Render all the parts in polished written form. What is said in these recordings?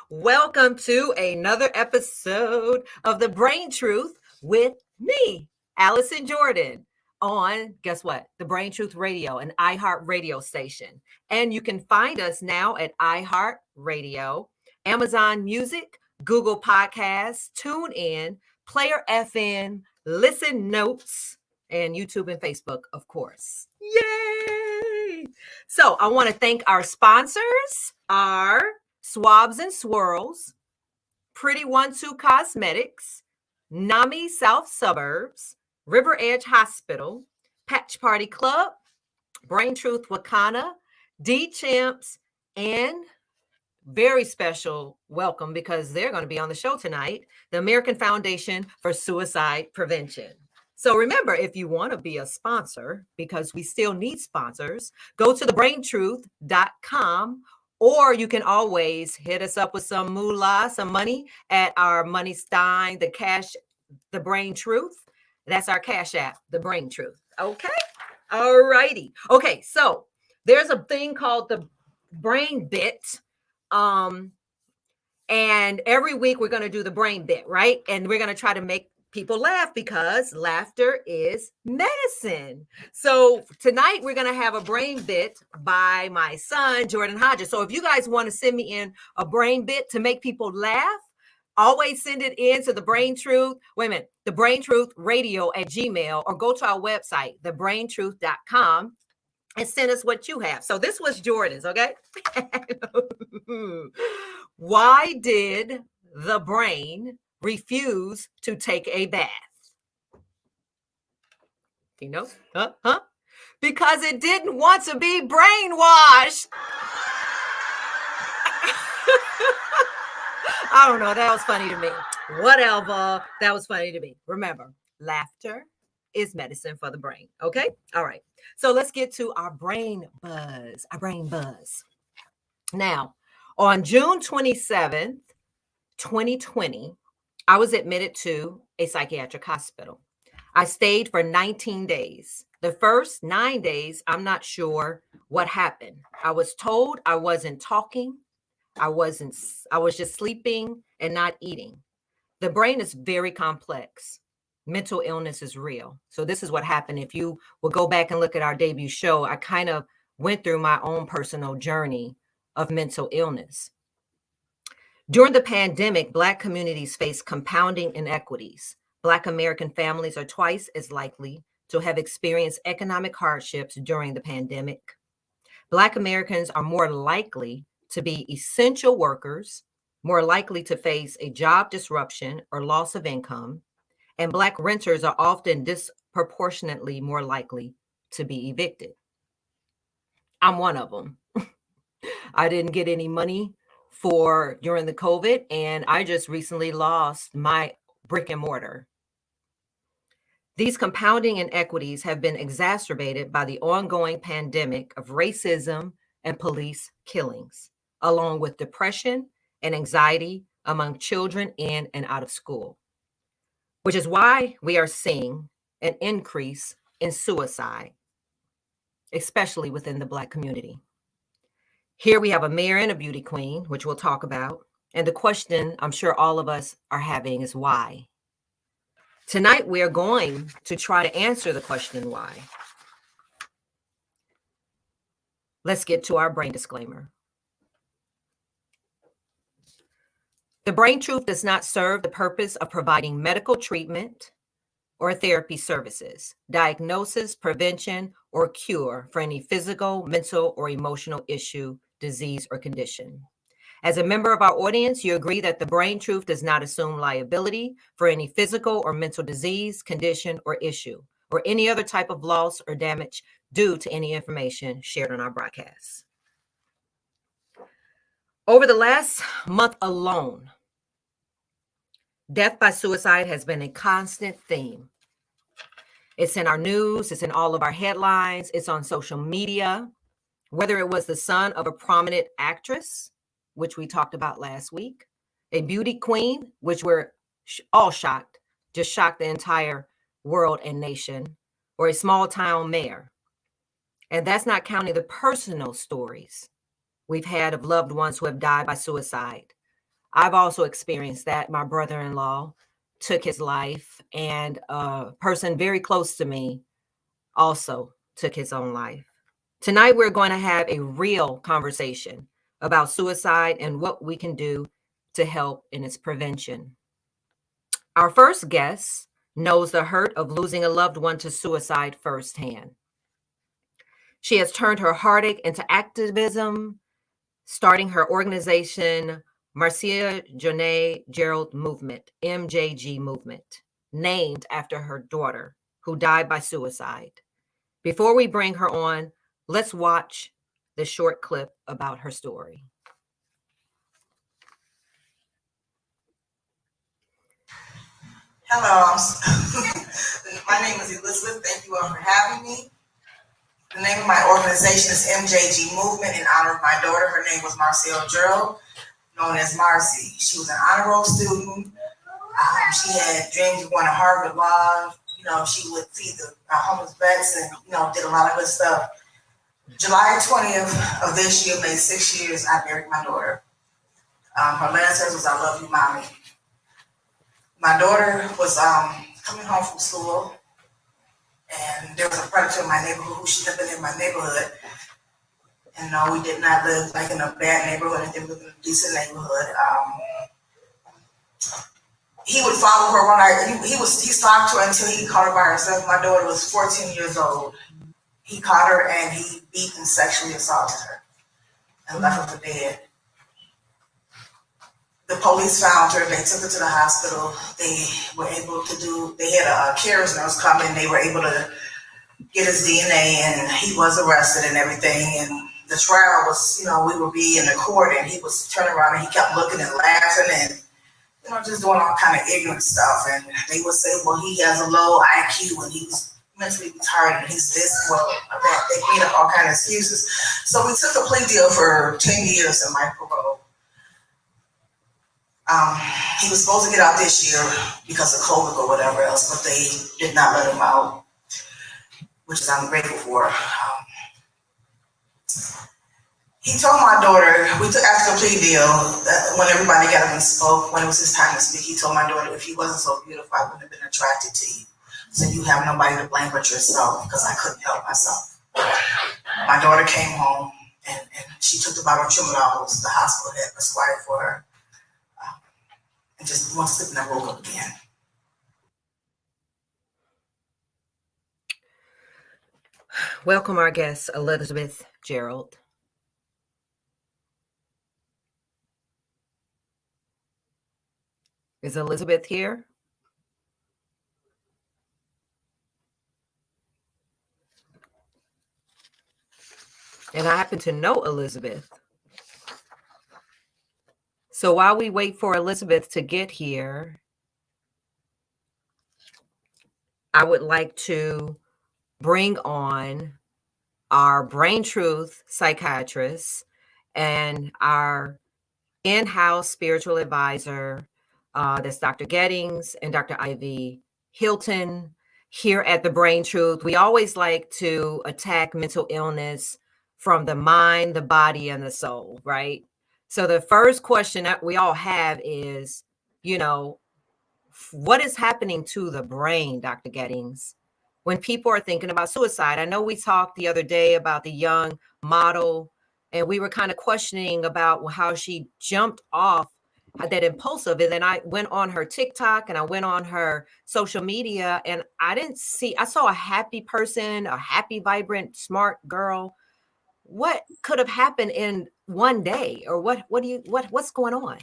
Welcome to another episode of The Brain Truth with me, Allison Jordan, on, guess what? The Brain Truth Radio, an iHeart radio station. And you can find us now at iHeart Radio, Amazon Music, Google Podcasts, TuneIn, Player FM, Listen Notes, and YouTube and Facebook, of course. Yay! So I want to thank our sponsors, our Swabs and Swirls, Pretty 1-2 Cosmetics, NAMI South Suburbs, River Edge Hospital, Patch Party Club, Brain Truth Wakana, D Champs, and very special welcome because they're going to be on the show tonight, the American Foundation for Suicide Prevention. So remember, if you want to be a sponsor, because we still need sponsors, go to thebraintruth.com, or you can always hit us up with some moolah, some money at our Money Stein, the Brain Truth. That's our Cash App, the Brain Truth. Okay. All righty. Okay. So there's a thing called the Brain Bit. And every week we're going to do the brain bit, right? And we're going to try to make people laugh because laughter is medicine. So tonight we're going to have a brain bit by my son, Jordan Hodges. So if you guys want to send me in a brain bit to make people laugh, always send it in to the Brain Truth. Wait a minute, the Brain Truth Radio at Gmail, or go to our website, thebraintruth.com. and send us what you have. So this was Jordan's, okay? Why did the brain refuse to take a bath? You know? Huh? Because it didn't want to be brainwashed. I don't know. That was funny to me. Whatever. That was funny to me. Remember, laughter is medicine for the brain. Okay? All right. So let's get to our brain buzz. Now, on June 27th, 2020, I was admitted to a psychiatric hospital. I stayed for 19 days. The first 9 days, I'm not sure what happened. I was told I wasn't talking. I was just sleeping and not eating. The brain is very complex. Mental illness is real. So this is what happened. If you will go back and look at our debut show, I kind of went through my own personal journey of mental illness. During the pandemic, Black communities face compounding inequities. Black American families are twice as likely to have experienced economic hardships during the pandemic. Black Americans are more likely to be essential workers, more likely to face a job disruption or loss of income, and Black renters are often disproportionately more likely to be evicted. I'm one of them. I didn't get any money during the COVID, and I just recently lost my brick and mortar. These compounding inequities have been exacerbated by the ongoing pandemic of racism and police killings, along with depression and anxiety among children in and out of school, which is why we are seeing an increase in suicide, especially within the Black community. Here we have a mayor and a beauty queen, which we'll talk about. And the question I'm sure all of us are having is why? Tonight, we are going to try to answer the question why. Let's get to our brain disclaimer. The Brain Truth does not serve the purpose of providing medical treatment or therapy services, diagnosis, prevention, or cure for any physical, mental, or emotional issue, disease, or condition. As a member of our audience, you agree that the Brain Truth does not assume liability for any physical or mental disease, condition, or issue, or any other type of loss or damage due to any information shared on our broadcast. Over the last month alone, death by suicide has been a constant theme. It's in our news, it's in all of our headlines, it's on social media, whether it was the son of a prominent actress, which we talked about last week, a beauty queen, which we're all shocked, just shocked the entire world and nation, or a small town mayor. And that's not counting the personal stories we've had of loved ones who have died by suicide. I've also experienced that. My brother-in-law took his life, and a person very close to me also took his own life. Tonight, we're going to have a real conversation about suicide and what we can do to help in its prevention. Our first guest knows the hurt of losing a loved one to suicide firsthand. She has turned her heartache into activism, starting her organization, Marcia Joné Gerald Movement, MJG Movement, named after her daughter, who died by suicide. Before we bring her on, let's watch the short clip about her story. Hello, my name is Elizabeth. Thank you all for having me. The name of my organization is MJG Movement in honor of my daughter. Her name was Marcelle Gerald, known as Marcy. She was an honor roll student. She had dreams of going to Harvard Law. She would feed the homeless vets and, did a lot of good stuff. July 20th of this year made 6 years I buried my daughter. Her last words was, "I love you, Mommy." My daughter was coming home from school, and there was a predator in my neighborhood who should have been in my neighborhood. And no, we did not live like in a bad neighborhood. We lived in a decent neighborhood. He would follow her one night. He stalked her until he caught her by herself. My daughter was 14 years old. He caught her and he beat and sexually assaulted her and left her for dead. The police found her. They took her to the hospital. They had a carers nurse come in. They were able to get his DNA, and he was arrested and everything. And the trial was, we would be in the court, and he was turning around and he kept looking and laughing and, just doing all kind of ignorant stuff. And they would say, well, he has a low IQ and he's mentally retarded and he's this, well, that. They made up all kind of excuses. So we took a plea deal for 10 years in my parole. He was supposed to get out this year because of COVID or whatever else, but they did not let him out, which I'm grateful for. He told my daughter, we took after the plea deal, when everybody got up and spoke, when it was his time to speak, he told my daughter, if you wasn't so beautiful, I wouldn't have been attracted to you. So you have nobody to blame but yourself, because I couldn't help myself. My daughter came home and she took the barbiturates the hospital had prescribed for her. And just one slip and I woke up again. Welcome our guest, Elizabeth Gerald. Is Elizabeth here? And I happen to know Elizabeth. So while we wait for Elizabeth to get here, I would like to bring on our Brain Truth psychiatrist and our in-house spiritual advisor, that's Dr. Gettings and Dr. Ivy Hilton here at the Brain Truth. We always like to attack mental illness from the mind, the body, and the soul, right? So the first question that we all have is, what is happening to the brain, Dr. Gettings, when people are thinking about suicide? I know we talked the other day about the young model, and we were kind of questioning about how she jumped off that impulsive. And then I went on her TikTok and I went on her social media, and I saw a happy person, a happy, vibrant, smart girl. What could have happened in one day? Or what's going on?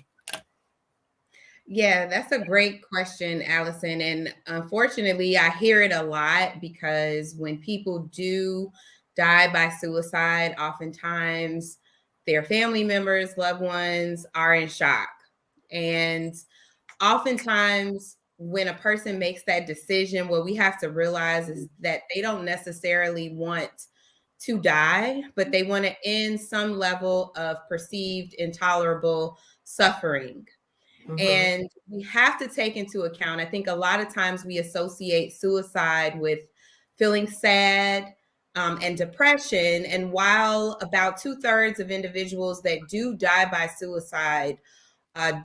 Yeah, that's a great question, Allison. And unfortunately, I hear it a lot because when people do die by suicide, oftentimes their family members, loved ones are in shock. And oftentimes, when a person makes that decision, what we have to realize is that they don't necessarily want to die, but they want to end some level of perceived intolerable suffering. Mm-hmm. And we have to take into account, I think a lot of times we associate suicide with feeling sad and depression. And while about 2/3 of individuals that do die by suicide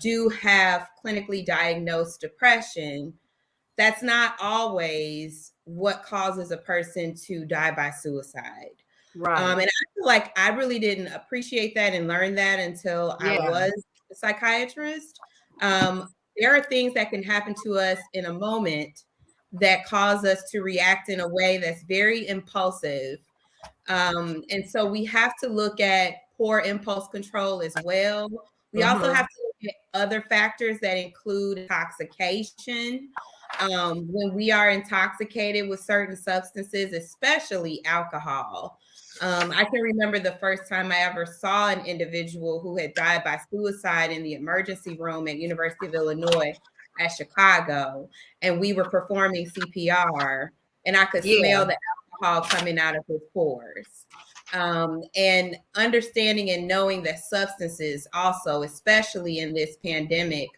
do have clinically diagnosed depression, that's not always what causes a person to die by suicide. Right. And I feel like I really didn't appreciate that and learn that until I was a psychiatrist. There are things that can happen to us in a moment that cause us to react in a way that's very impulsive. And so we have to look at poor impulse control as well. We also have to look at other factors that include intoxication. When we are intoxicated with certain substances, especially alcohol. I can remember the first time I ever saw an individual who had died by suicide in the emergency room at University of Illinois at Chicago, and we were performing CPR, and I could smell the alcohol coming out of his pores. And understanding and knowing that substances also, especially in this pandemic,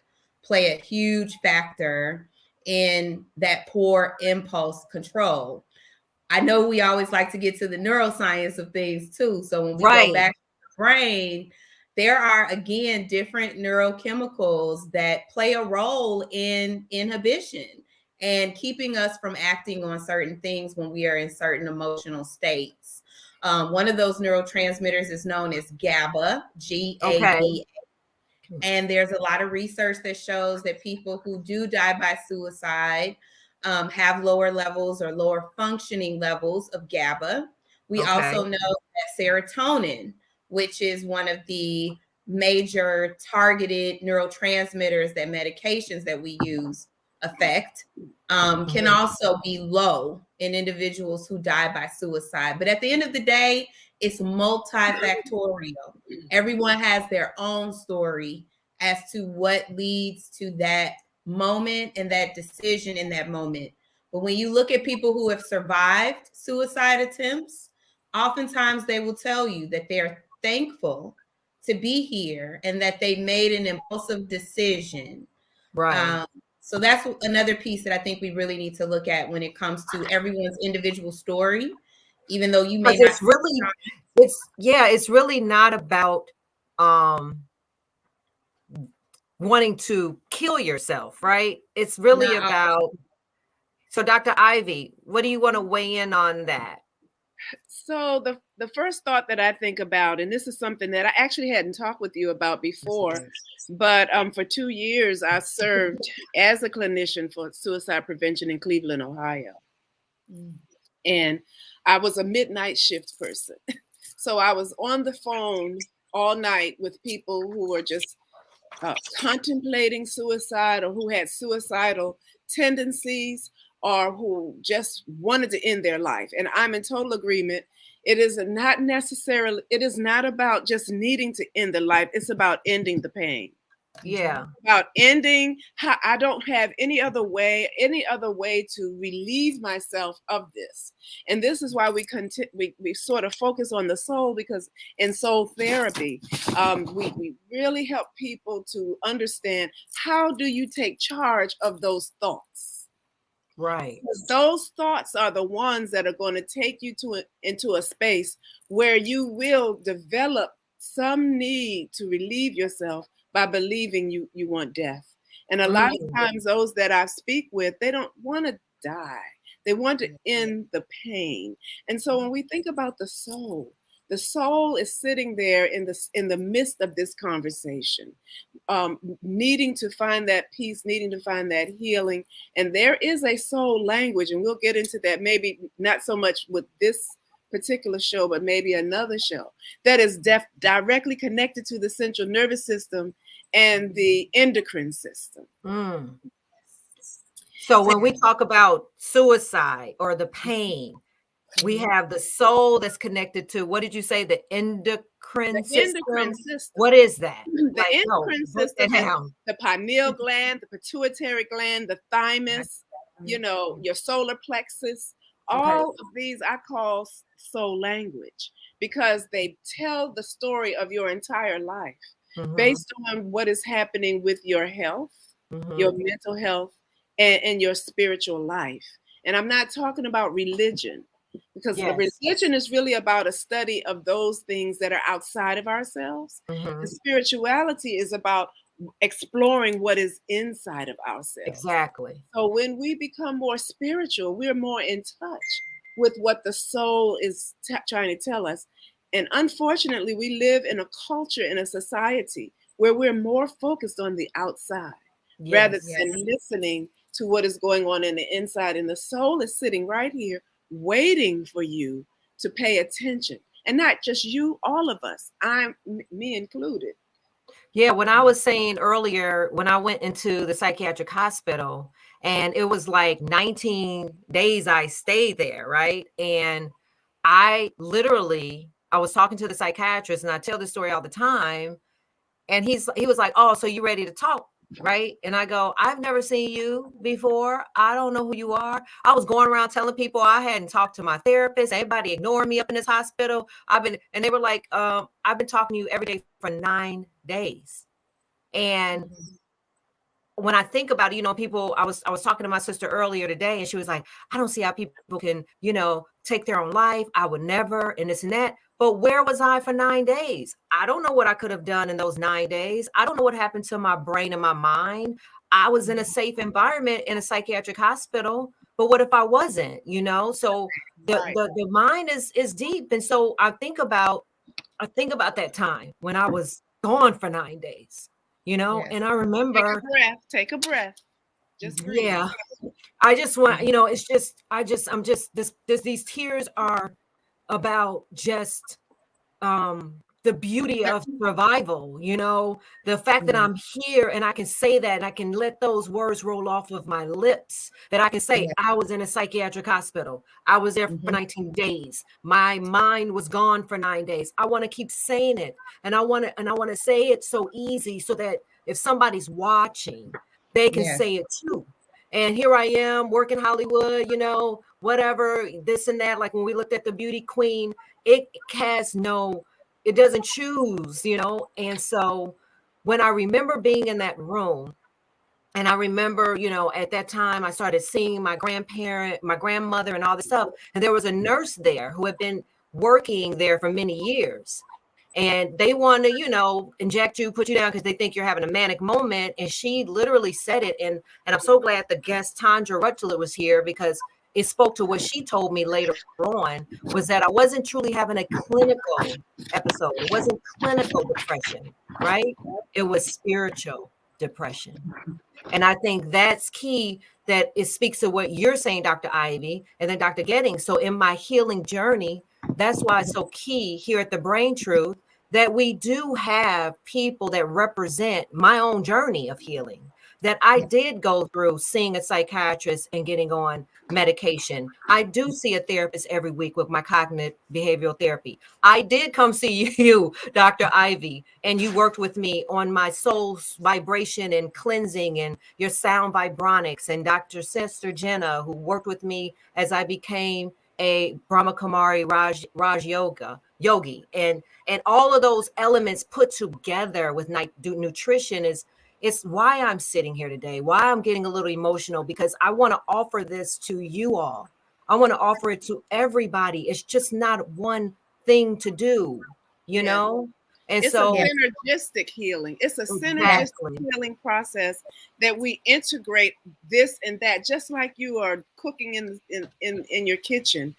play a huge factor in that poor impulse control. I know we always like to get to the neuroscience of things too. So when we go back to the brain, there are, again, different neurochemicals that play a role in inhibition and keeping us from acting on certain things when we are in certain emotional states. One of those neurotransmitters is known as GABA, G-A-B-A. And there's a lot of research that shows that people who do die by suicide have lower levels or lower functioning levels of GABA. We also know that serotonin, which is one of the major targeted neurotransmitters that medications that we use affect, can also be low in individuals who die by suicide. But at the end of the day, it's multifactorial. Everyone has their own story as to what leads to that moment and that decision in that moment. But when you look at people who have survived suicide attempts, oftentimes they will tell you that they're thankful to be here and that they made an impulsive decision. Right. So that's another piece that I think we really need to look at when it comes to everyone's individual story, even though you may not. It's really not about wanting to kill yourself, right? It's really about. So Dr. Ivy, what do you want to weigh in on that? So the first thought that I think about, and this is something that I actually hadn't talked with you about before, but for 2 years I served as a clinician for suicide prevention in Cleveland, Ohio. And I was a midnight shift person. So I was on the phone all night with people who were just contemplating suicide or who had suicidal tendencies or who just wanted to end their life. And I'm in total agreement. It is not about just needing to end the life. It's about ending the pain. Yeah. About ending. I don't have any other way to relieve myself of this. And this is why we sort of focus on the soul, because in soul therapy, we really help people to understand, how do you take charge of those thoughts? Right. Because those thoughts are the ones that are going to take you into a space where you will develop some need to relieve yourself by believing you want death. And a lot of times those that I speak with, they don't want to die. They want to end the pain. And so when we think about the soul is sitting there in the midst of this conversation, needing to find that peace, needing to find that healing. And there is a soul language, and we'll get into that, maybe not so much with this particular show, but maybe another show, that is directly connected to the central nervous system and the endocrine system. So when we talk about suicide or the pain, we have the soul that's connected to, what did you say, the endocrine system? What is that? The endocrine system is the pineal gland, the pituitary gland, the thymus, your solar plexus. All of these I call soul language, because they tell the story of your entire life based on what is happening with your health, your mental health, and your spiritual life. And I'm not talking about religion, because the religion is really about a study of those things that are outside of ourselves. And spirituality is about exploring what is inside of ourselves. Exactly. So when we become more spiritual, we're more in touch with what the soul is trying to tell us. And unfortunately, we live in a culture, in a society where we're more focused on the outside rather Yes. than listening to what is going on in the inside. And the soul is sitting right here waiting for you to pay attention. And not just you, all of us, me included. Yeah, when I was saying earlier, when I went into the psychiatric hospital, and it was like 19 days I stayed there, right? And I was talking to the psychiatrist, and I tell this story all the time. And he was like, "Oh, so you ready to talk?" Right. And I go, "I've never seen you before. I don't know who you are." I was going around telling people I hadn't talked to my therapist. Everybody ignoring me up in this hospital. And they were like, "I've been talking to you every day for 9 days." And when I think about it, people, I was talking to my sister earlier today, and she was like, "I don't see how people can, take their own life. I would never," and this and that. But where was I for 9 days? I don't know what I could have done in those 9 days. I don't know what happened to my brain and my mind. I was in a safe environment in a psychiatric hospital. But what if I wasn't, So the mind is deep. And so I think about that time when I was gone for 9 days, and I remember. Take a breath. Just breathe. Yeah. I just want, it's just, I'm just, these tears are about just the beauty of survival, the fact that I'm here and I can say that, and I can let those words roll off of my lips, that I can say I was in a psychiatric hospital. I was there for 19 days. My mind was gone for 9 days. I want to keep saying it. And I want to say it so easy so that if somebody's watching, they can say it too. And here I am working Hollywood, whatever, this and that. Like when we looked at the beauty queen, it doesn't choose, And so when I remember being in that room, and I remember, at that time I started seeing my grandmother and all this stuff. And there was a nurse there who had been working there for many years. And they want to, inject you, put you down because they think you're having a manic moment. And she literally said it. And I'm so glad the guest Tandra Rutler was here, because it spoke to what she told me later on, was that I wasn't truly having a clinical episode. It wasn't clinical depression, right? It was spiritual depression. And I think that's key, that it speaks to what you're saying, Dr. Ivy, and then Dr. Gettings. So in my healing journey, that's why it's so key here at the Brain Truth that we do have people that represent my own journey of healing, that I did go through seeing a psychiatrist and getting on medication. I do see a therapist every week with my cognitive behavioral therapy. I did come see you, Dr. Ivy, and you worked with me on my soul's vibration and cleansing and your sound vibronics, and Dr. Sister Jenna, who worked with me as I became a Brahma Kumari Raj yogi, and all of those elements put together with nutrition it's why I'm sitting here today, why I'm getting a little emotional, because I want to offer this to you all. I want to offer it to everybody. It's just not one thing to do, And it's so a synergistic healing. It's a synergistic healing process that we integrate this and that, just like you are cooking in your kitchen,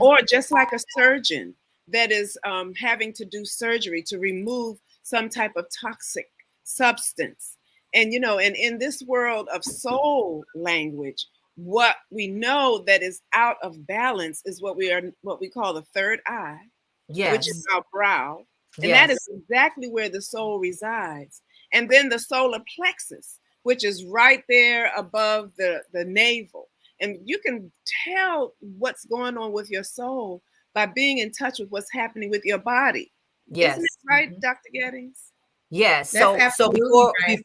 or just like a surgeon that is having to do surgery to remove some type of toxic substance. And and in this world of soul language, what we know that is out of balance is what we call the third eye, which is our brow. And that is exactly where the soul resides. And then the solar plexus, which is right there above the navel. And you can tell what's going on with your soul by being in touch with what's happening with your body. Yes. Isn't it right, Dr. Gettings? Yes. So right.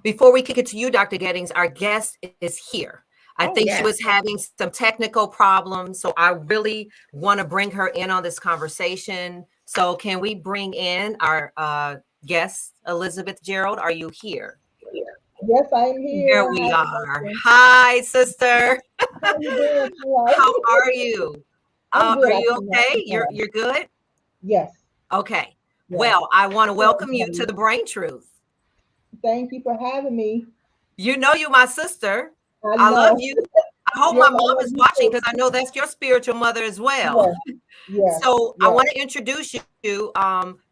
before we kick it to you, Dr. Gettings, our guest is here. I think she was having some technical problems, so I really want to bring her in on this conversation. So can we bring in our guest, Elizabeth Gerald? Are you here? Yes, I'm here. Here we are. Hi, sister. How you doing? How are you? I'm good. Are you okay? You're good? Yes. Okay. Yes. Well, I want to welcome you to the Brain Truth. Thank you for having me. You know you my sister. I I love know. you. I hope Yes, my I mom love is you watching too. because I know that's your spiritual mother as well. Yes, yes, So I yes. want to introduce you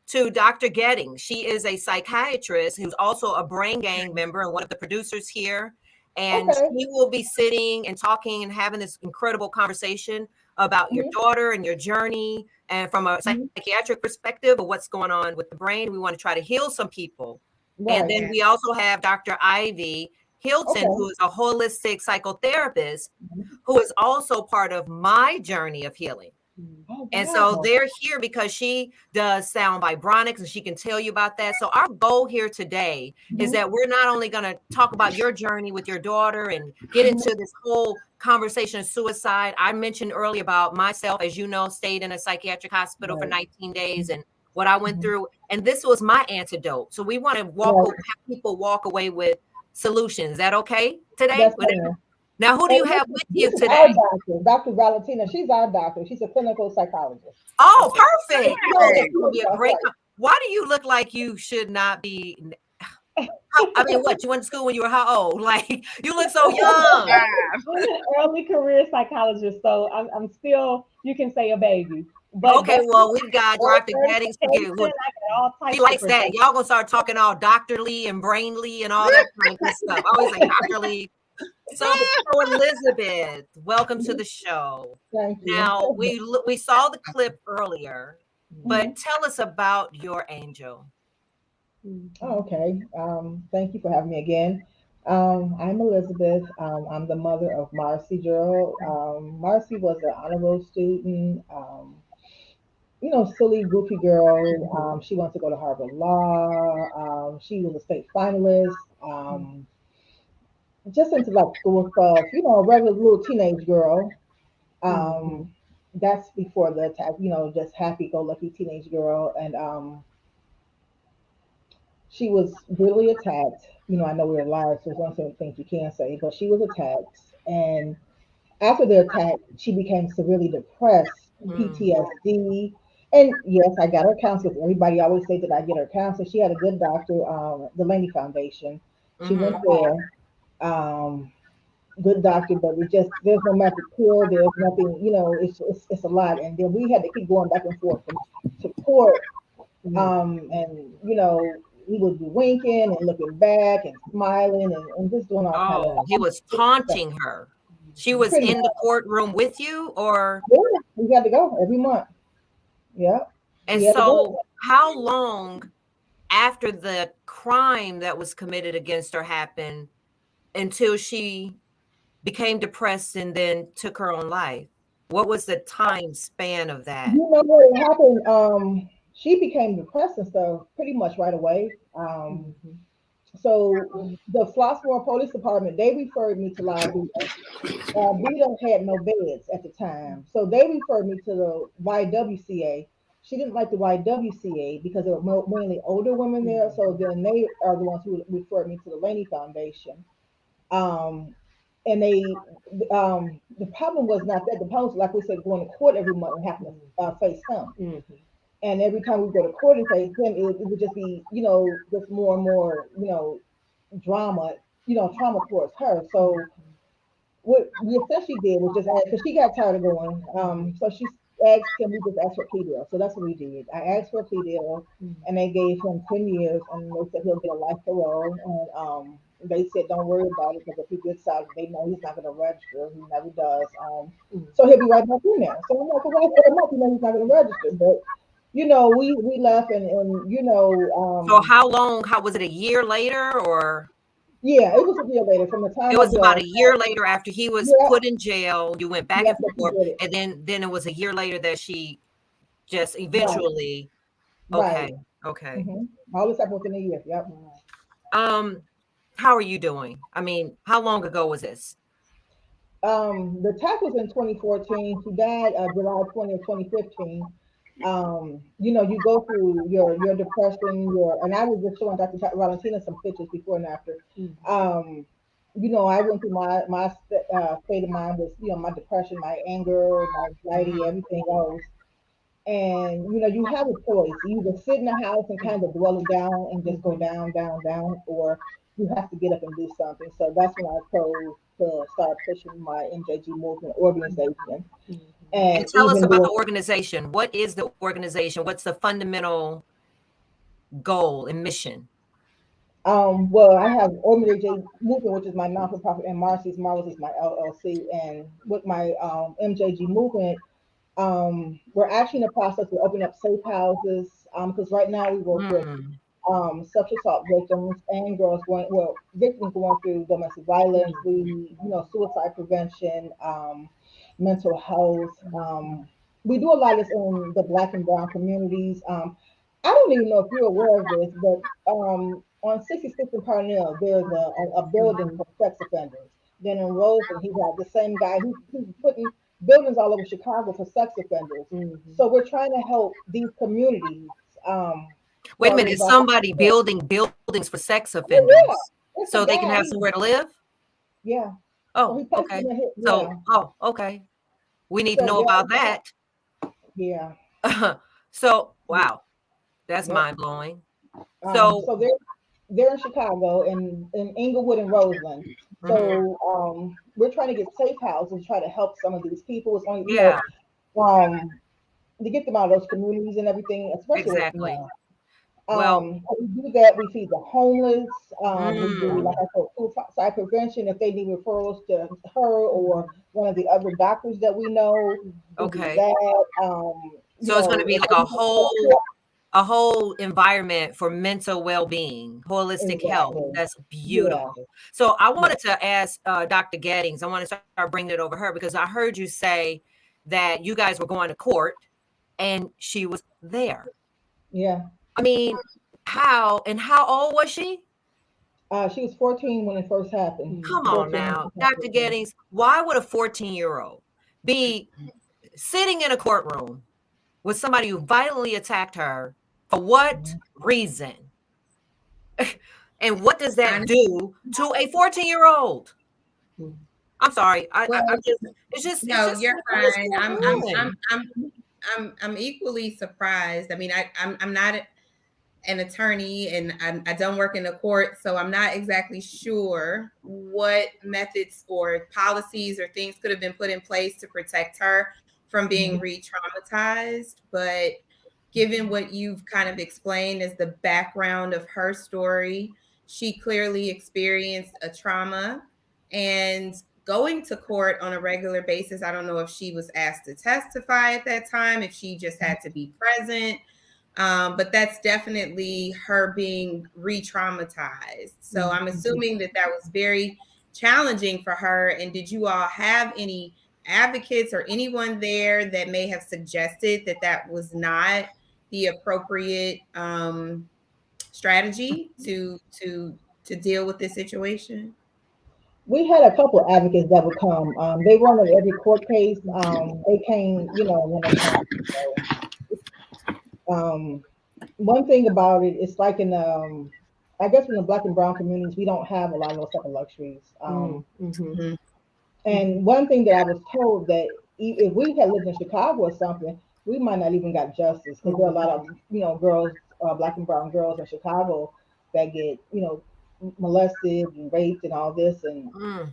to Dr. Getting. She is a psychiatrist who's also a Brain Gang member and one of the producers here. And Okay. she will be sitting and talking and having this incredible conversation about your Hmm. daughter and your journey. And from a Hmm. psychiatric perspective of what's going on with the brain, we want to try to heal some people. And Right. then Yeah. we also have Dr. Ivy Hilton, Okay. who is a holistic psychotherapist, Mhm. who is also part of my journey of healing. Oh And so wow. they're here because she does sound vibronics and she can tell you about that. So our goal here today is Hmm. that we're not only going to talk about your journey with your daughter and get into this whole conversation of suicide. I mentioned earlier about myself, as you know, stayed in a psychiatric hospital for Right. 19 days and what I went Mhm. through. And this was my antidote. So we want to Right. have people walk away with solutions. Is that okay today? That's fine. Now, who do And you have with this you is our today? doctor, Dr. Valentina. She's our doctor. She's a clinical psychologist. Oh, Okay. perfect. You Oh, know this that is going to be a stuff, great. Why do you look like you should not be? I mean, what you went to school when you were how old? Like you look so young. right? I'm an early career psychologist, so I'm still, you can say, a baby. But Okay, that's well, we've got board Dr. Gaddings certification. here. I got all She types of likes that. credentials. Y'all gonna start talking all doctorly and brainly and all that kind of good stuff. I always like doctorly. So Elizabeth, welcome to the show. Thank you. Now we saw the clip earlier, but Mhm. tell us about your angel. Oh, okay. Thank you for having me again. I'm Elizabeth. I'm the mother of Marcy Gerald. Marcy was an honor roll student. Silly, goofy girl. She wants to go to Harvard Law. She was a state finalist. Just into like school stuff. A regular little teenage girl. That's before the attack. Just happy-go-lucky teenage girl, and she was brutally attacked. I know we're live, so there's only certain things you can say, but she was attacked. And after the attack, she became severely depressed, Mm, PTSD. And yes, I got her counseled. Everybody always say that I get her counseled. She had a good doctor, the Laney Foundation. She went mhm. there, good doctor, but it just, there's no magic pill. There's nothing, it's a lot. And then we had to keep going back and forth from to court, and he would be winking and looking back and smiling and just doing all kind of Oh, he was stuff. taunting her. She was Pretty in the much. courtroom with you, or Yeah, we had to go every month. Yeah, and we had to go. so how long after the crime that was committed against her happened until she became depressed and then took her own life? What was the time span of that? What happened? She became depressed and stuff pretty much right away. So the Flossmoor Police Department, they referred me to La Vida. Vida had no beds at the time, so they referred me to the YWCA. She didn't like the YWCA because there were mainly older women there. So then they are the ones who referred me to the Laney Foundation. Um, and the problem was not that. The problem was, like we said, going to court every month and having to face him. And every time we go to court and face him, it would just be, just more and more, drama, trauma towards her. So what we essentially did was just ask, because she got tired of going. So she asked, can we just ask for a plea deal? So that's what we did. I asked for a plea deal, and they gave him 10 years, and they said he'll get a life parole. And they said, don't worry about it, because if he gets out, they know he's not going to register. He never does. So he'll be right back in there. So I'm like, well, for a month, he's not going to register. But we left, and So how long? How was it, a year later, or yeah, it was a year later from the it time of was about the a year later after he was yeah, put in jail? You went back yeah, and that he forth, did it. and then it was a year later that she just Right, eventually. right. Okay, okay. hmm All this happened within a year. Yep. Um, how are you doing? I mean, how long ago was this? The attack was in 2014. She died July 20th, 2015. You go through your depression, and I was just showing Dr. Valentina some pictures before and after. Um, I went through my state of mind was, my depression, my anger, my anxiety, Mhm. everything else. And you have a choice. You either sit in the house and kind of dwell it down and just go down, down, down, or you have to get up and do something. So that's when I chose to start pushing my MJG movement organization. And And tell us even about the doing, organization. What is the organization? What's the fundamental goal and mission? well, I have MJG movement, which is my non-for-profit, and Marcy's is my LLC. And with my MJG movement, we're actually in the process of opening up safe houses, because right now we work with Mm, sexual assault victims and girls victims going through domestic violence. Suicide prevention, mental health. We do a lot of this in the Black and Brown communities. I don't even know if you're aware of this, but on 66th and Parnell, there's a building for sex offenders. Then in Roseland, he had the same guy. He's putting buildings all over Chicago for sex offenders. So we're trying to help these communities. Wait a Start minute. Is resolving. somebody building buildings for sex Oh offenders yeah, it's a so they can guy. have somewhere to live? Yeah. So Oh, he placed okay. them in his, So, yeah. okay. We need to So know about that. yeah. So, wow, that's Yep. mind blowing. So, So they're in Chicago and in Inglewood and Roseland. mhm, So we're trying to get safe houses, try to help some of these people. It's only yeah, to get them out of those communities and everything, especially with exactly. now. Well, We do that. We feed the homeless. We do, like mm, I said, suicide prevention. If they need referrals to her or one of the other doctors that we know, we do okay. that. So it's going to be If like they need support, a whole environment for mental well-being, holistic health. exactly. That's Yeah, beautiful. So I yeah, wanted to ask Dr. Gettings, I want to start bringing it over her because I heard you say that you guys were going to court and she was there. yeah. I mean, how old was she? She was 14 when it first happened. Come on 14 when it now, first Dr. happened. Yeah. Gettings, why would a 14-year-old be sitting in a courtroom with somebody who violently attacked her for what Mhm. reason? And what does that Honestly, do to a 14-year-old? I'm sorry. well, I'm just it's no, just you're what is fine. going on? I'm equally surprised. I mean, I'm not an attorney and I don't work in the court, so I'm not exactly sure what methods or policies or things could have been put in place to protect her from being Mhm. re-traumatized. But given what you've kind of explained as the background of her story, she clearly experienced a trauma and going to court on a regular basis. I don't know if she was asked to testify at that time, if she just had to be present. But that's definitely her being re-traumatized. So I'm assuming that was very challenging for her. And did you all have any advocates or anyone there that may have suggested that was not the appropriate strategy to deal with this situation? We had a couple of advocates that would come. They weren't at every court case. They came, when they had to. One thing about it, it's like I guess in the Black and Brown communities, we don't have a lot of those type of luxuries. Mhm. And one thing that I was told that if we had lived in Chicago or something, we might not even got justice because there are a lot of girls, Black and Brown girls in Chicago that get molested and raped and all this, and Mm,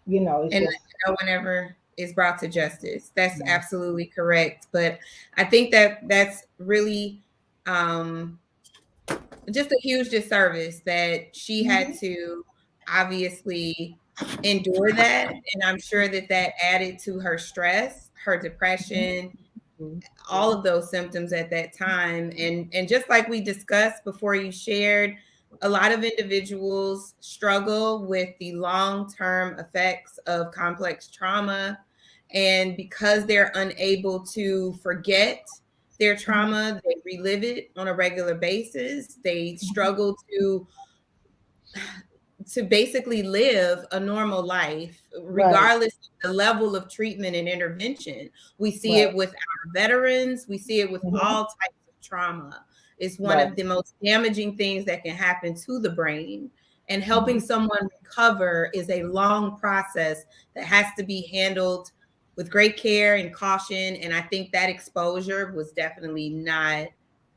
it's And just no one ever is brought to justice. That's yeah. absolutely correct. But I think that's really um, just a huge disservice that she had Mhm. to obviously endure that. And I'm sure that added to her stress, her depression, all of those symptoms at that time. And just like we discussed before you shared, a lot of individuals struggle with the long-term effects of complex trauma. And because they're unable to forget their trauma, they relive it on a regular basis. They struggle to basically live a normal life, Right, regardless of the level of treatment and intervention. We see right, it with our veterans, we see it with hmm all types of trauma. It's one right. of the most damaging things that can happen to the brain. And helping Mhm. someone recover is a long process that has to be handled with great care and caution. And I think that exposure was definitely not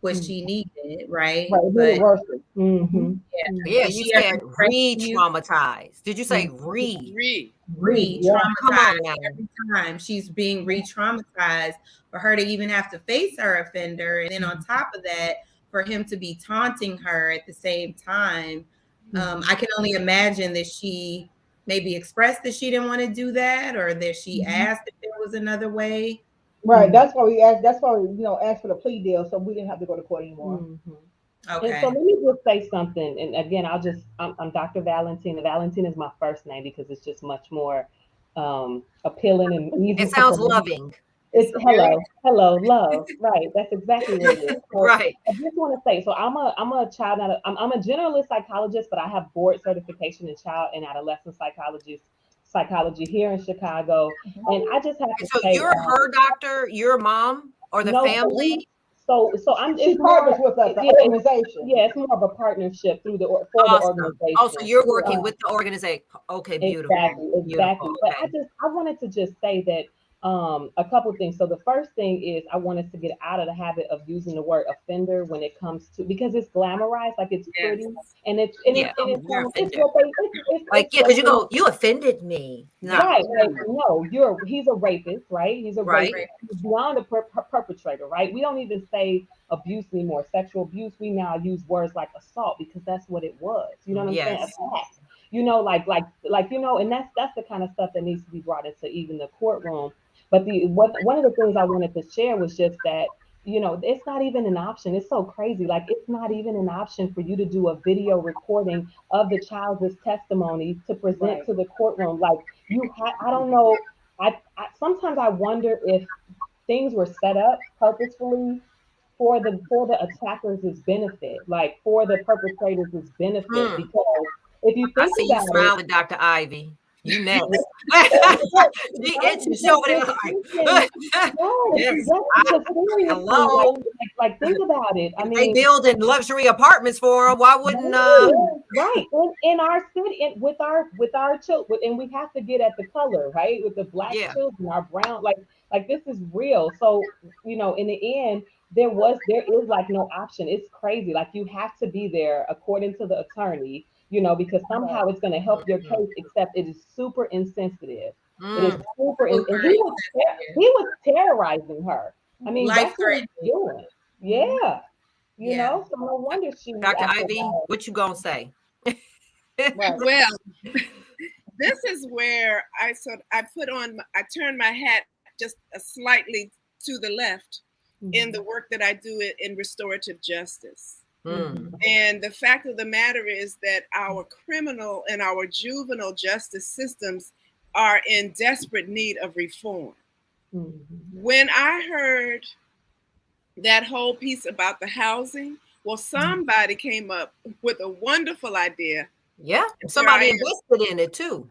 what she needed, right? Right, it But did worse. Mm-hmm. Yeah, did you she ever said express to you? re-traumatized. Did you say Read. Yeah. Come on Re-traumatized now. every time. She's being re-traumatized for her to even have to face her offender. And then on top of that, for him to be taunting her at the same time. I can only imagine that she maybe expressed that she didn't want to do that, or that she asked if there was another way. Right. That's why we asked. That's why we, asked for the plea deal, so we didn't have to go to court anymore. Okay. And so let me just say something. And again, I'm Dr. Valentina. Valentina is my first name because it's just much more appealing and easy. It sounds loving. It's hello, love. Right. That's exactly what it is. So Right. I just want to say, so I'm a child, I'm a generalist psychologist, but I have board certification in child and adolescent psychology here in Chicago. And I just have to So say, you're her doctor, your mom, or the no, family? so I'm She it's more, partners with us, the yeah, organization. yeah, it's more of a partnership through the Awesome. organization. Oh, so you're working with the organization. Okay, beautiful. Exactly. Beautiful. But Okay. I wanted to just say that a couple things. So the first thing is I wanted to get out of the habit of using the word offender when it comes to, because it's glamorized, like it's pretty, and it's Yeah, you're it's offended. what they Like, yeah, because you offended me. No. right. Like, no, he's a rapist, right? He's a Right. rapist. He's beyond a perpetrator, right? We don't even say abuse anymore, sexual abuse. We now use words like assault because that's what it was. You know what I'm saying? Yes. Attack. And that's the kind of stuff that needs to be brought into even the courtroom. But one of the things I wanted to share was just that, it's not even an option. It's so crazy. Like, it's not even an option for you to do a video recording of the child's testimony to present to the courtroom. Like, I don't know. I sometimes I wonder if things were set up purposefully for the attackers' benefit, like for the perpetrators' benefit. Because if you I think see you about it, smiling, Dr. Ivy. You next. She right? itches over there. Yes, Yes. because seriously, Hello. like think about it. I If they mean, building luxury apartments for them, why wouldn't right in our city, with our children, and we have to get at the color, right, with the black yeah. children, our brown, like this is real. So in the end, there is like no option. It's crazy. Like, you have to be there according to the attorney, because somehow it's going to help your case, except it is super insensitive. It is super, and he was terrorizing her. I mean, Life that's what he's doing. Yeah. So no wonder she, Dr. after a Ivy, while, what you gonna say? Well, this is where I turn my hat just slightly to the left in the work that I do in restorative justice. And the fact of the matter is that our criminal and our juvenile justice systems are in desperate need of reform. When I heard that whole piece about the housing, well, somebody came up with a wonderful idea. Yeah, somebody invested in it too.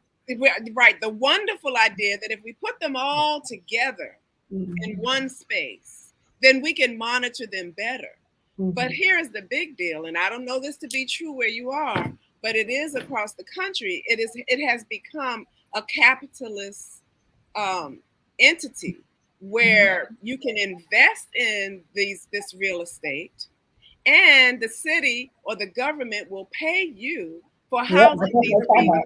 Right, the wonderful idea that if we put them all together in one space, then we can monitor them better. But here's the big deal, and I don't know this to be true where you are, but it is across the country. It has become a capitalist entity where you can invest in this real estate, and the city or the government will pay you for housing these people.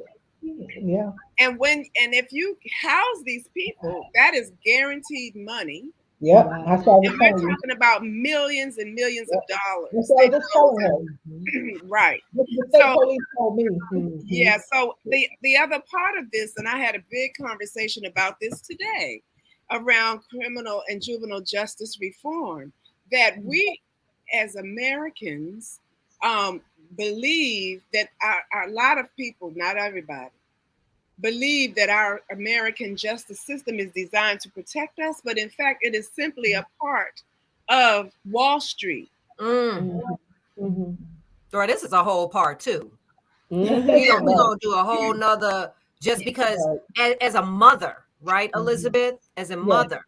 Yeah. And if you house these people, that is guaranteed money. Yep. That's what I was And we're telling you. talking about millions and millions of dollars. That's what I was just telling her. Right. The state police told me. Yeah. So the other part of this, and I had a big conversation about this today around criminal and juvenile justice reform, that we as Americans believe that a lot of people, not everybody, believe that our American justice system is designed to protect us, but in fact, it is simply a part of Wall Street. Or this is a whole part too. Mhm. We're gonna do a whole nother, just because as a mother, right, Elizabeth, as a mother,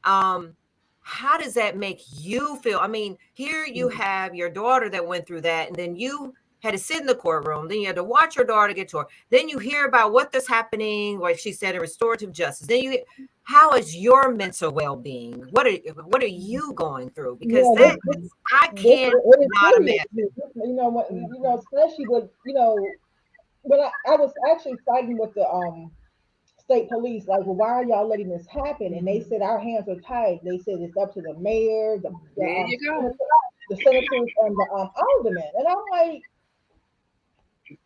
how does that make you feel? I mean, here you have your daughter that went through that, and then you had to sit in the courtroom. Then you had to watch her daughter get tortured. Then you hear about what is happening, like she said, in restorative justice. Then how is your mental well-being? What are you going through? Because I can't not imagine. Especially with, when I was actually fighting with the state police, like, well, why are y'all letting this happen? And they said our hands are tied. They said it's up to the mayor, the senators, and the aldermen. And I'm like,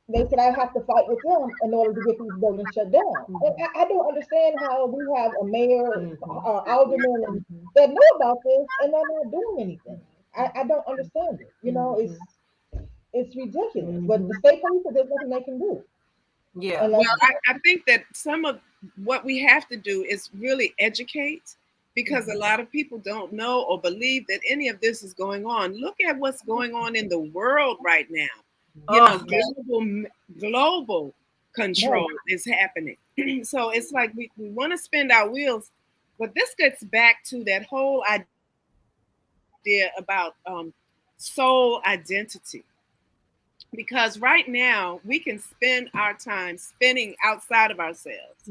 they said I have to fight with them in order to get these buildings shut down. And I don't understand how we have a mayor, aldermen that know about this and they're not doing anything. I don't understand it. It's ridiculous. But the state police said there's nothing they can do. Yeah. Well, I think that some of what we have to do is really educate, because a lot of people don't know or believe that any of this is going on. Look at what's going on in the world right now. Global control is happening. So it's like we want to spin our wheels, but this gets back to that whole idea about soul identity. Because right now we can spend our time spinning outside of ourselves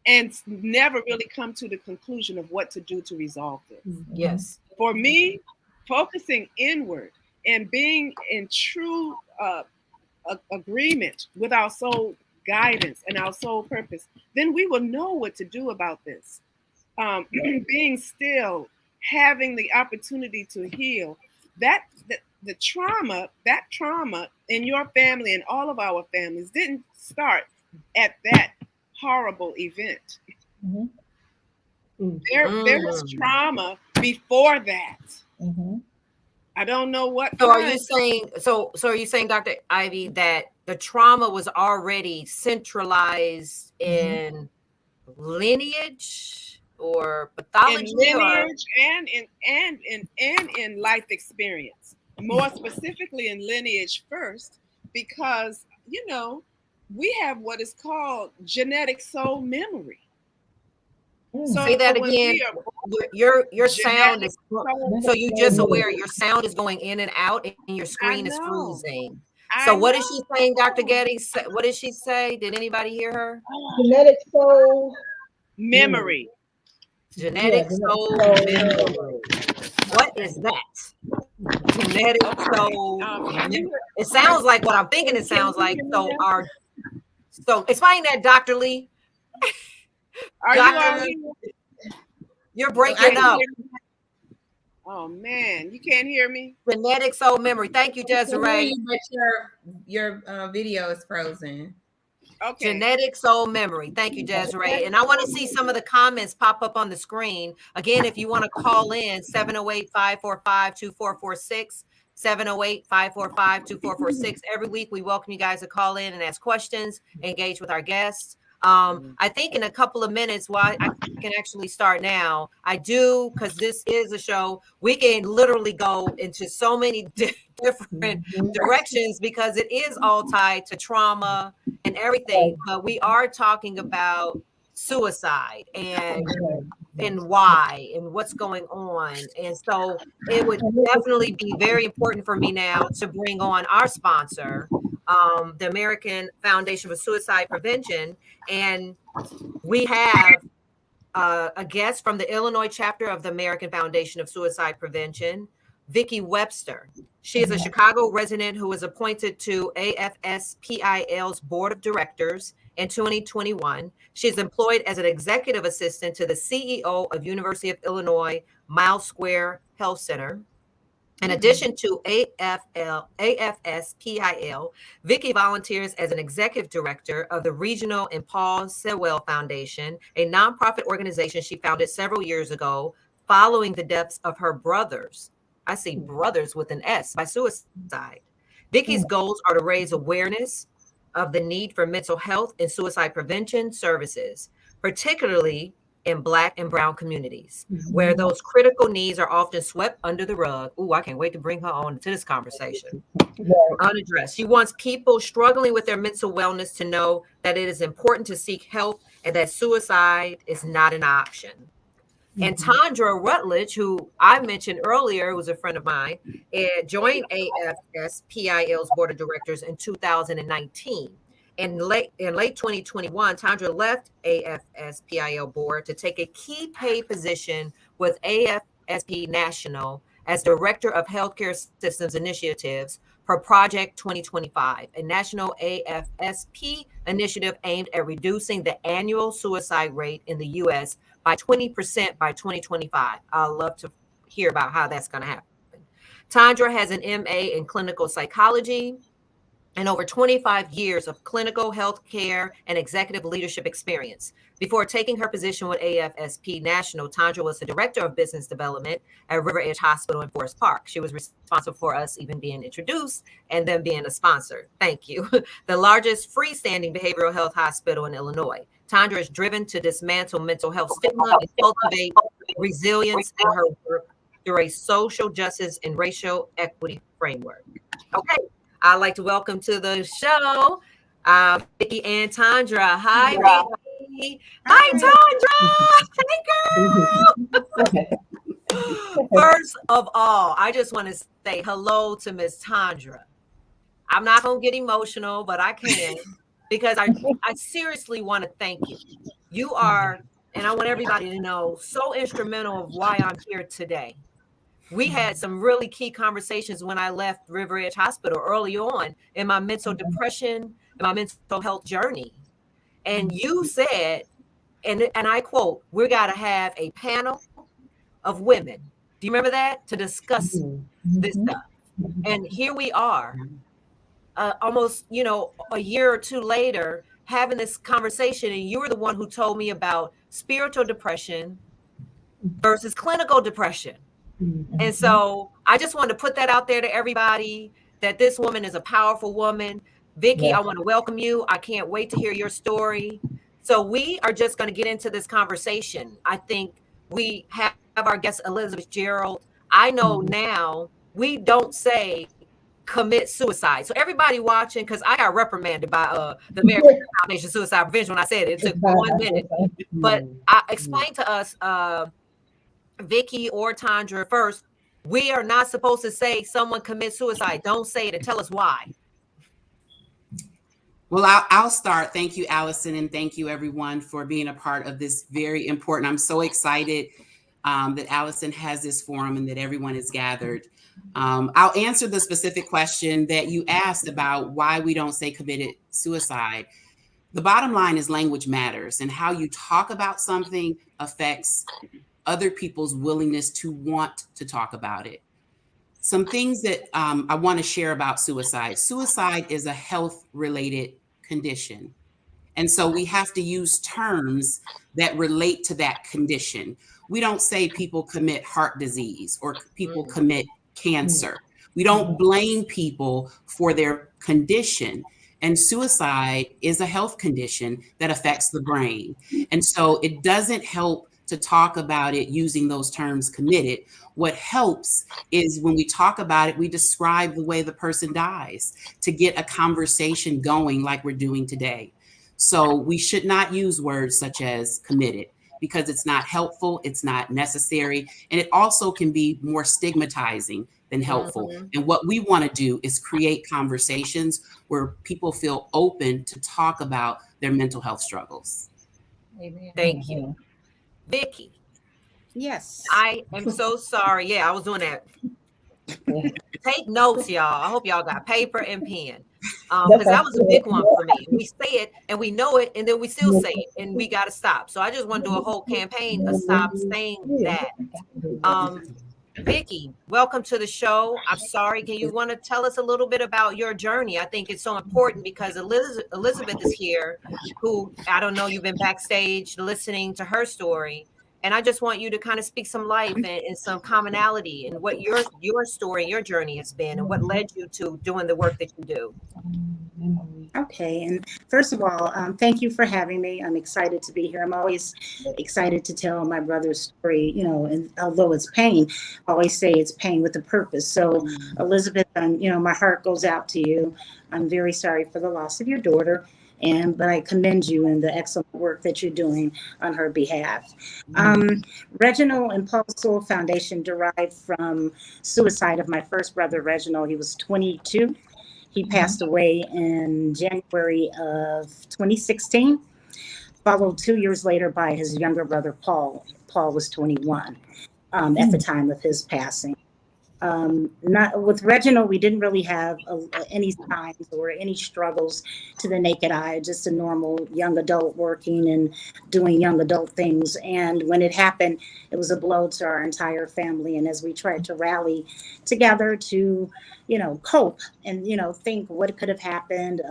and never really come to the conclusion of what to do to resolve this. Yes. For me, focusing inward and being in true agreement with our soul guidance and our soul purpose, then we will know what to do about this. Being still, having the opportunity to heal, the trauma in your family and all of our families didn't start at that horrible event. There was trauma before that. I don't know what. So are you saying? So are you saying, Dr. Ivy, that the trauma was already centralized in lineage or pathology, in lineage and in life experience? More specifically in lineage first, because we have what is called genetic soul memory. So say that again. Your sound is so you just aware your sound is going in and out and your screen is freezing. So what is she saying, Dr. Getty? What did she say? Did anybody hear her? Genetic soul memory. Genetic soul memory. What is that? Genetic soul. It sounds like what I'm thinking. It sounds like so explain that, Dr. Lee. You're breaking up. Oh man, you can't hear me. Genetic soul memory. Thank you, Desiree. But your video is frozen. Okay. Genetic soul memory. Thank you, Desiree. And I want to see some of the comments pop up on the screen. Again, if you want to call in, 708-545-2446. 708-545-2446. Every week, we welcome you guys to call in and ask questions, engage with our guests. I think in a couple of minutes, I can actually start now. I do, because this is a show, we can literally go into so many different directions because it is all tied to trauma and everything. But we are talking about suicide and why and what's going on. And so it would definitely be very important for me now to bring on our sponsor, the American Foundation for Suicide Prevention. And we have a guest from the Illinois chapter of the American Foundation of Suicide Prevention, Vicki Webster. She is a Chicago resident who was appointed to AFSPIL's Board of Directors in 2021. She's employed as an executive assistant to the CEO of University of Illinois Miles Square Health Center. In addition to AFSPIL, Vicki volunteers as an executive director of the Regional and Paul Sewell Foundation, a nonprofit organization she founded several years ago following the deaths of her brothers. I see brothers with an S by suicide. Vicki's goals are to raise awareness of the need for mental health and suicide prevention services, particularly in Black and Brown communities, where those critical needs are often swept under the rug. Ooh, I can't wait to bring her on to this conversation. Unaddressed. She wants people struggling with their mental wellness to know that it is important to seek help and that suicide is not an option. And Tandra Rutledge, who I mentioned earlier, was a friend of mine, and joined AFSPIL's board of directors in 2019. In late 2021, Tandra left AFSPIL board to take a key paid position with AFSP National as Director of Healthcare Systems Initiatives for Project 2025, a national AFSP initiative aimed at reducing the annual suicide rate in the U.S. by 20% by 2025. I'd love to hear about how that's going to happen. Tandra has an MA in clinical psychology and over 25 years of clinical healthcare and executive leadership experience. Before taking her position with AFSP National, Tandra was the director of business development at River Edge Hospital in Forest Park. She was responsible for us even being introduced and then being a sponsor. Thank you. The largest freestanding behavioral health hospital in Illinois. Tandra is driven to dismantle mental health stigma and cultivate resilience in her work through a social justice and racial equity framework. Okay, I'd like to welcome to the show Vicki and Tandra. Hi, Vicki. Hi, Tandra. Hey, girl. First of all, I just want to say hello to Miss Tandra. I'm not going to get emotional, but I can because I seriously want to thank you. You are, and I want everybody to know, so instrumental of why I'm here today. We had some really key conversations when I left River Edge Hospital early on in my mental depression and my mental health journey. And you said, and I quote, we got to have a panel of women. Do you remember that? To discuss this stuff. And here we are, almost, a year or two later, having this conversation. And you were the one who told me about spiritual depression versus clinical depression. And so I just want to put that out there to everybody that this woman is a powerful woman. Vicki, I want to welcome you. I can't wait to hear your story. So we are just going to get into this conversation. I think we have our guest, Elizabeth Gerald. I know now we don't say commit suicide. So everybody watching, because I got reprimanded by the American Foundation Suicide Prevention when I said it took 1 minute. But explain to us, Vicki or Tandra first, we are not supposed to say someone commits suicide. Don't say it and tell us why. Well, I'll start. Thank you, Allison, and thank you, everyone, for being a part of this very important. I'm so excited that Allison has this forum and that everyone is gathered. I'll answer the specific question that you asked about why we don't say committed suicide. The bottom line is language matters, and how you talk about something affects other people's willingness to want to talk about it. Some things that I want to share about suicide. Suicide is a health-related condition. And so we have to use terms that relate to that condition. We don't say people commit heart disease or people commit cancer. We don't blame people for their condition. And suicide is a health condition that affects the brain. And so it doesn't help to talk about it using those terms committed. What helps is when we talk about it, we describe the way the person dies to get a conversation going like we're doing today. So we should not use words such as committed because it's not helpful, it's not necessary, and it also can be more stigmatizing than helpful. And what we want to do is create conversations where people feel open to talk about their mental health struggles. Amen. Thank you. Vicki. Yes. I am so sorry. Yeah, I was doing that. Take notes, y'all. I hope y'all got paper and pen. Because that was a big one for me. We say it and we know it, and then we still say it, and we got to stop. So I just want to do a whole campaign of stop saying that. Vicki, welcome to the show. I'm sorry. Can you want to tell us a little bit about your journey? I think it's so important because Elizabeth is here, who, I don't know, you've been backstage listening to her story. And I just want you to kind of speak some life and some commonality and what your story, your journey has been and what led you to doing the work that you do. Okay. And first of all, thank you for having me. I'm excited to be here. I'm always excited to tell my brother's story, and although it's pain, I always say it's pain with a purpose. So Elizabeth, my heart goes out to you. I'm very sorry for the loss of your daughter. But I commend you in the excellent work that you're doing on her behalf. Reginald and Paul Sewell Foundation derived from suicide of my first brother, Reginald. He was 22. He passed away in January of 2016, followed 2 years later by his younger brother, Paul. Paul was 21 at the time of his passing. Not with Reginald, we didn't really have any signs or any struggles to the naked eye, just a normal young adult working and doing young adult things. And when it happened, it was a blow to our entire family. And as we tried to rally together to, cope and, think what could have happened,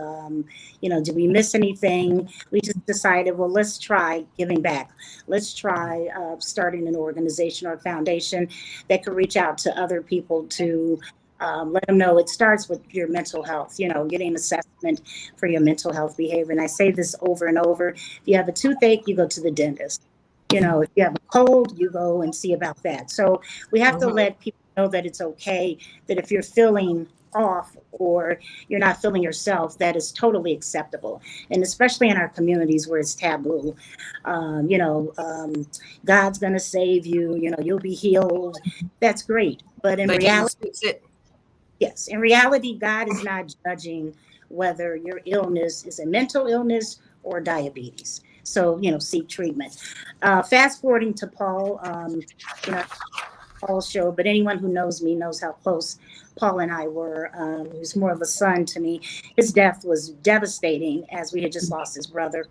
did we miss anything? We just decided, well, let's try giving back. Let's try starting an organization or a foundation that could reach out to other people to let them know it starts with your mental health, getting assessment for your mental health behavior. And I say this over and over. If you have a toothache, you go to the dentist. If you have a cold, you go and see about that. So we have to let people know that it's okay, that if you're feeling off or you're not feeling yourself, that is totally acceptable. And especially in our communities where it's taboo, God's going to save you, you'll be healed. That's great. But in reality, yes, in reality, God is not judging whether your illness is a mental illness or diabetes. So, seek treatment. Fast forwarding to Paul, Paul's show, but anyone who knows me knows how close Paul and I were. He was more of a son to me. His death was devastating as we had just lost his brother.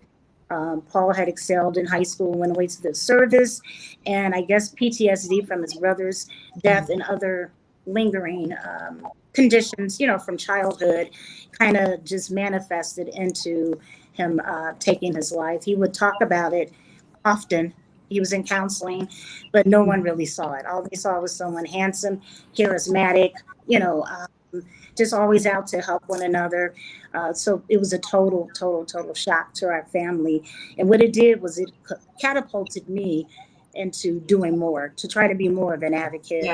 Paul had excelled in high school, went away to the service, and I guess PTSD from his brother's death and other lingering conditions, from childhood kind of just manifested into him taking his life. He would talk about it often. He was in counseling, but no one really saw it. All they saw was someone handsome, charismatic, just always out to help one another. So it was a total shock to our family. And what it did was it catapulted me into doing more, to try to be more of an advocate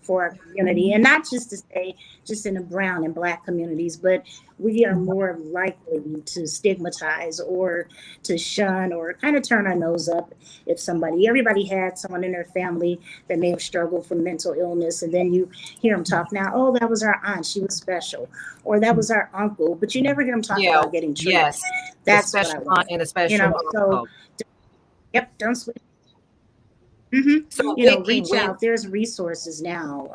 for our community. And not just to say just in the brown and Black communities, but we are more likely to stigmatize or to shun or kind of turn our nose up if everybody had someone in their family that may have struggled from mental illness. And then you hear them talk now, oh, that was our aunt, she was special. Or that was our uncle, but you never hear them talk about getting treated. Yes. That's what I want. And a special so, don't sleep. So Vicki, reach out. There's resources now.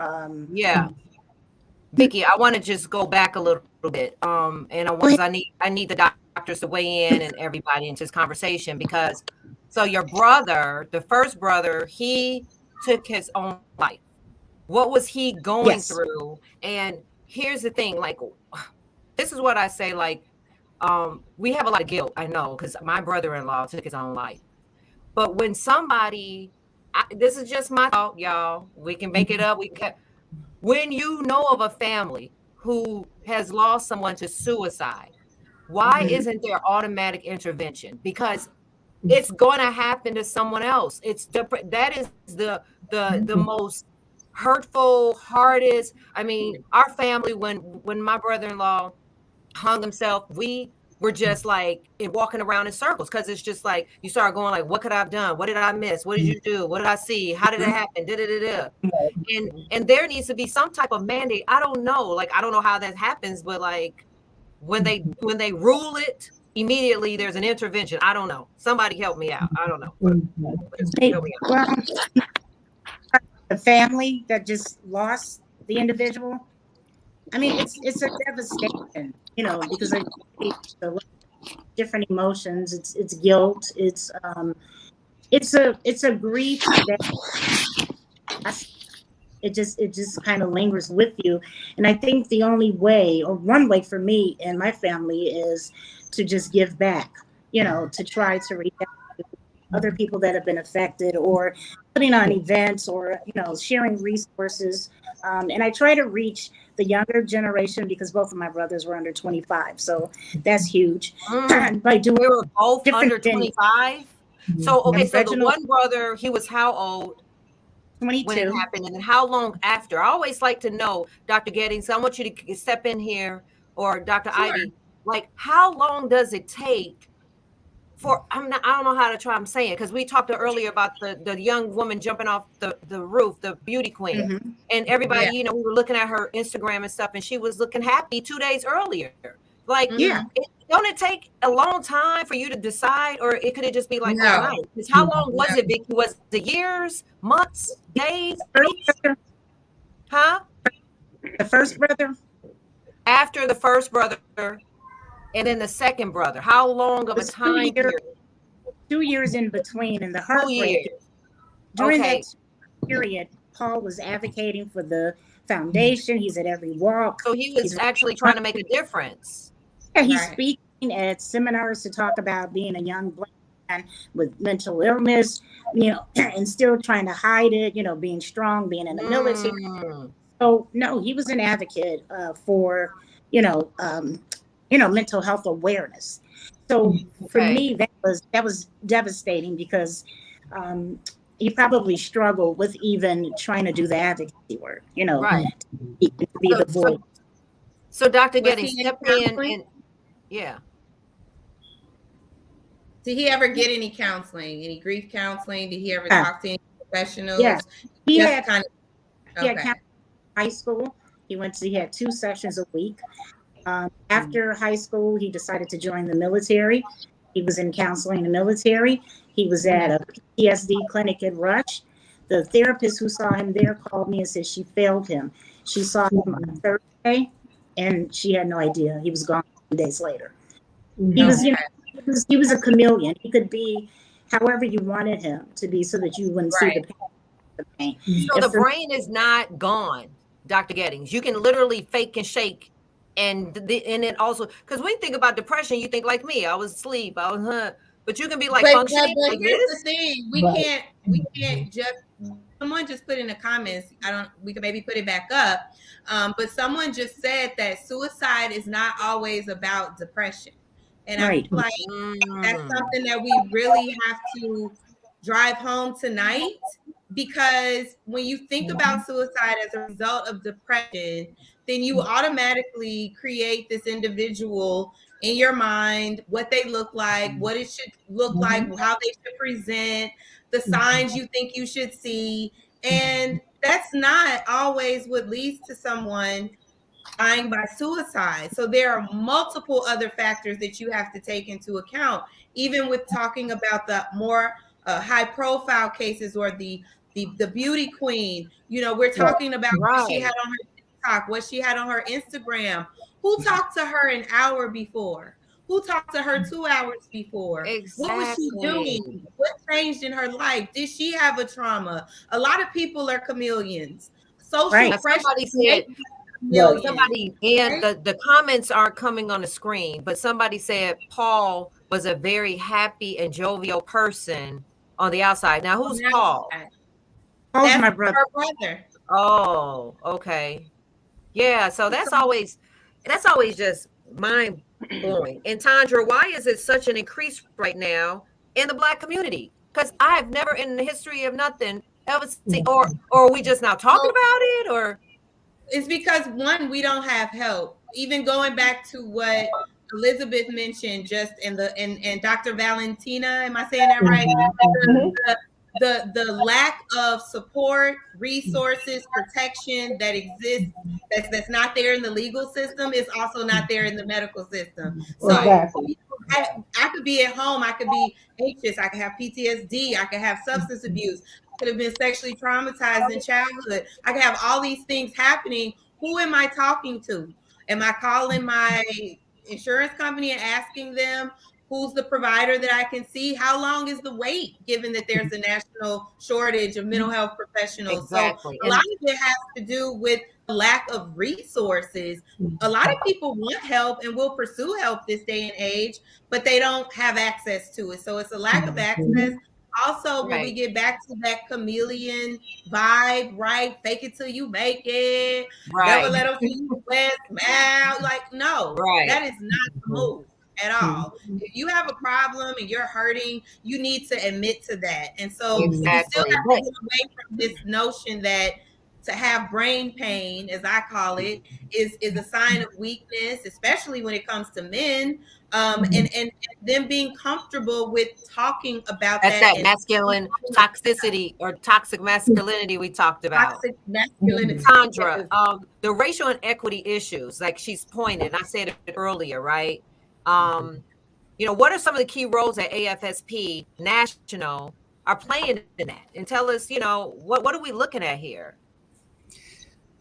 Vicki, I want to just go back a little bit. And I need the doctors to weigh in and everybody into this conversation because so your brother, the first brother, he took his own life. What was he going through? And here's the thing, this is what I say, we have a lot of guilt, I know, because my brother-in-law took his own life. But when somebody, this is just my thought, y'all. We can make it up. When you know of a family who has lost someone to suicide, why isn't there automatic intervention? Because it's going to happen to someone else. That is the most hurtful, hardest. I mean, our family, when my brother-in-law hung himself, we were just walking around in circles because it's just you start going what could I have done? What did I miss? What did you do? What did I see? How did it happen? And there needs to be some type of mandate. I don't know. I don't know how that happens, but when they rule it, immediately there's an intervention. I don't know. Somebody help me out. I don't know. Well, the family that just lost the individual. I mean, it's a devastation, because of different emotions. It's guilt. It's a grief that it just kind of lingers with you. And I think the only way, or one way for me and my family, is to just give back. To try to reach out to other people that have been affected, or putting on events, or sharing resources. And I try to reach the younger generation because both of my brothers were under 25, so that's huge. By doing, we were both under 25. So okay, so the one brother, he was how old? 22. When it happened, and then how long after? I always like to know, Dr. Gettings. I want you to step in here, or Dr. Ivy. Like, how long does it take for, I don't know how to try, I'm saying, because we talked earlier about the young woman jumping off the roof, the beauty queen. Mhm. And everybody, Yeah. we were looking at her Instagram and stuff, and she was looking happy 2 days earlier. Like, Yeah. don't it take a long time for you to decide, or it could it just be like No. overnight? Because how long was it, Vicki? Was it years, months, days, First weeks? brother, Huh? the first brother, After the first brother, and then the second brother, how long of a was time period? 2 years in between, and the 2 heartbreak years. during Okay. that period, Paul was advocating for the foundation. He's at every walk. So he was He's actually trying to make a difference. he's Right. speaking at seminars to talk about being a young black man with mental illness, and still trying to hide it, being strong, being in the military. Mm, So no, he was an advocate for, mental health awareness. So for okay. me, that was devastating because he probably struggled with even trying to do the advocacy work, Right. to be So, the voice. so Dr. Was Getting, he in step in counseling? and yeah. Did he ever get any counseling, any grief counseling? Did he ever Yeah. talk to any professionals? Yeah. He Just had kind of, He had okay. counseling in high school. He had 2 sessions a week. After high school, he decided to join the military. He was in counseling in the military. He was at a PTSD clinic in Rush. The therapist who saw him there called me and said she failed him. She saw him on Thursday, and she had no idea. He was gone 2 days later. He was, he was a chameleon. He could be however you wanted him to be, so that you wouldn't see the pain. So the brain is not gone, Dr. Gettings. You can literally fake and shake. And then also, because when you think about depression, you think like me, I was asleep, but you can be like But functioning like here's this. the thing: we can't just. Someone just put in the comments. We can maybe put it back up. But someone just said that suicide is not always about depression, and I feel like that's something that we really have to drive home tonight. Because when you think about suicide as a result of depression, then you automatically create this individual in your mind, what they look like, what it should look like, how they should present, the signs you think you should see. And that's not always what leads to someone dying by suicide. So there are multiple other factors that you have to take into account, even with talking about the more high profile cases or the beauty queen. We're talking about what she had on her TikTok, what she had on her Instagram. Who talked to her an hour before? Who talked to her 2 hours before? Exactly. What was she doing? What changed in her life? Did she have a trauma? A lot of people are chameleons. Social pressure. Somebody said, somebody, and the comments aren't coming on the screen, but somebody said Paul was a very happy and jovial person on the outside. Now, who's Paul? Paul's my brother. Her brother. Oh, okay. Yeah, so that's always just mind blowing. And Tandra, why is it such an increase right now in the Black community? Because I've never in the history of nothing ever seen, or are we just now talking about it, or? It's because one, we don't have help. Even going back to what Elizabeth mentioned, just and Dr. Valentina, am I saying that right? The lack of support, resources, protection that exists that's not there in the legal system is also not there in the medical system. So I could be at home, I could be anxious, I could have PTSD, I could have substance abuse, I could have been sexually traumatized in childhood, I could have all these things happening. Who am I talking to? Am I calling my insurance company and asking them who's the provider that I can see? How long is the wait, given that there's a national shortage of mental health professionals? Exactly. So a lot of it has to do with lack of resources. A lot of people want help and will pursue help this day and age, but they don't have access to it. So it's a lack of access. Also, when we get back to that chameleon vibe, right? Fake it till you make it. Never let them see you wet, smile. Like, no, that is not the move at all. If you have a problem and you're hurting, you need to admit to that. And so we still have to get away from this notion that to have brain pain, as I call it, is a sign of weakness, especially when it comes to men. And them being comfortable with talking about That's that that and masculine toxicity or toxic masculinity we talked about. toxic masculinity. Sandra, Yes. the racial inequity issues, like she's pointed, and I said it earlier, right? What are some of the key roles that AFSP National are playing in that? And tell us, what are we looking at here?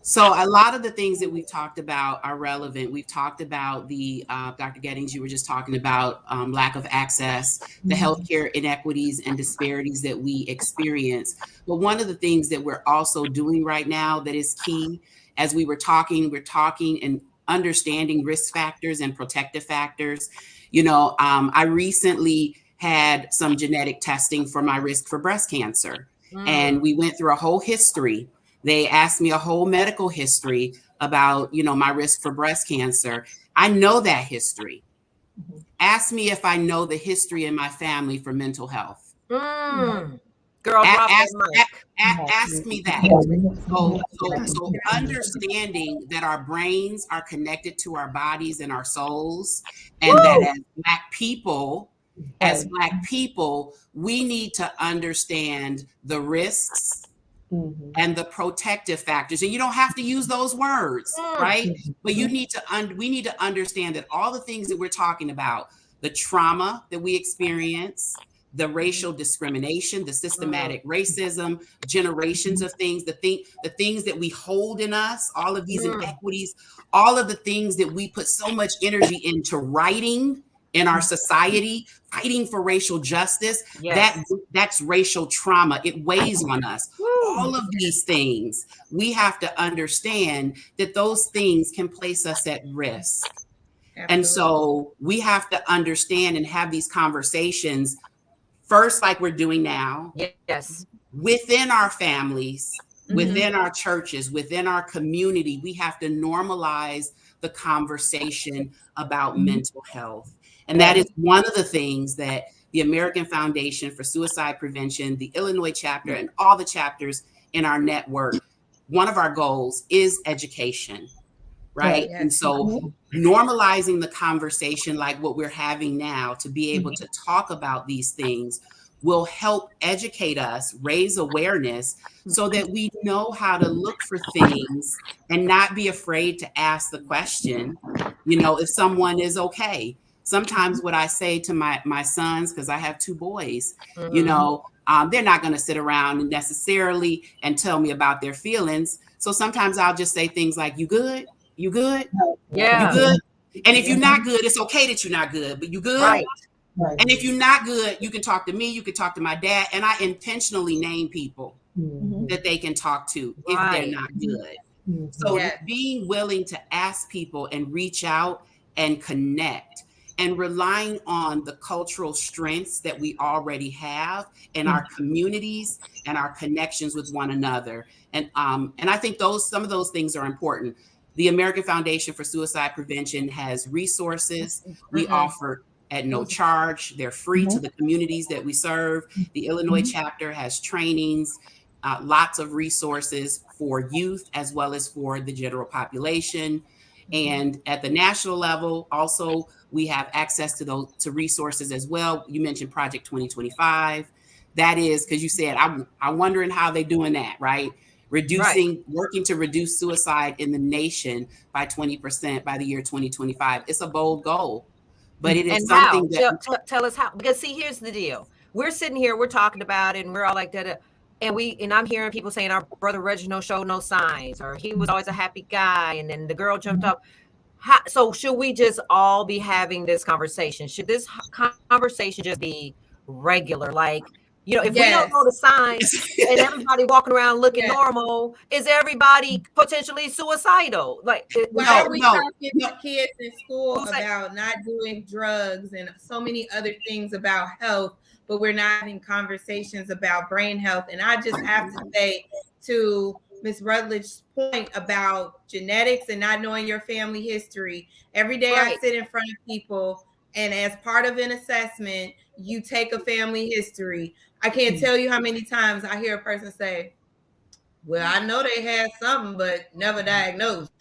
So a lot of the things that we've talked about are relevant. We've talked about the, Dr. Gettings, you were just talking about lack of access, the healthcare inequities and disparities that we experience. But one of the things that we're also doing right now that is key, as we're talking and understanding risk factors and protective factors. I recently had some genetic testing for my risk for breast cancer. And we went through a whole history. They asked me a whole medical history about, my risk for breast cancer. I know that history. Ask me if I know the history in my family for mental health. Girl, drop that mic. Ask me that. So understanding that our brains are connected to our bodies and our souls, and that as Black people, we need to understand the risks and the protective factors. And you don't have to use those words, right? But we need to understand that all the things that we're talking about, the trauma that we experience, the racial discrimination, the systematic racism, generations of things, the things that we hold in us, all of these inequities, all of the things that we put so much energy into writing in our society, fighting for racial justice, that's racial trauma. It weighs on us. All of these things, we have to understand that those things can place us at risk. Absolutely. And so we have to understand and have these conversations first, like we're doing now. Yes. Within our families, within our churches, within our community, we have to normalize the conversation about mental health. And that is one of the things that the American Foundation for Suicide Prevention, the Illinois chapter, and all the chapters in our network, one of our goals is education, right? And so normalizing the conversation like what we're having now to be able to talk about these things will help educate us, raise awareness, so that we know how to look for things and not be afraid to ask the question, if someone is okay. Sometimes what I say to my sons, because I have 2 boys, they're not going to sit around necessarily and tell me about their feelings. So sometimes I'll just say things like, you good? You good? Yeah. You good? And if you're not good, it's okay that you're not good, but you good? Right. And if you're not good, you can talk to me, you can talk to my dad. And I intentionally name people that they can talk to if they're not good. So being willing to ask people and reach out and connect, and relying on the cultural strengths that we already have in our communities and our connections with one another. And I think some of those things are important. The American Foundation for Suicide Prevention has resources we offer at no charge. They're free to the communities that we serve. The Illinois chapter has trainings, lots of resources for youth as well as for the general population. And at the national level, also, we have access to resources as well. You mentioned Project 2025. That is, because you said, I'm wondering how they're doing that, right? Working to reduce suicide in the nation by 20% by the year 2025. It's a bold goal, but it is something that tell us how, because see, here's the deal. We're sitting here, we're talking about it, and we're all like that. And I'm hearing people saying our brother Reginald showed no signs, or he was always a happy guy, and then the girl jumped up. So should we just all be having this conversation? Should this conversation just be regular? Like, if we don't know the signs and everybody walking around looking normal, is everybody potentially suicidal? Like, why are we talking to kids in school about not doing drugs and so many other things about health, but we're not having conversations about brain health? And I just have to say to Ms. Rutledge's point about genetics and not knowing your family history, every day I sit in front of people, and as part of an assessment, you take a family history. I can't tell you how many times I hear a person say, Well, I know they had something, but never diagnosed.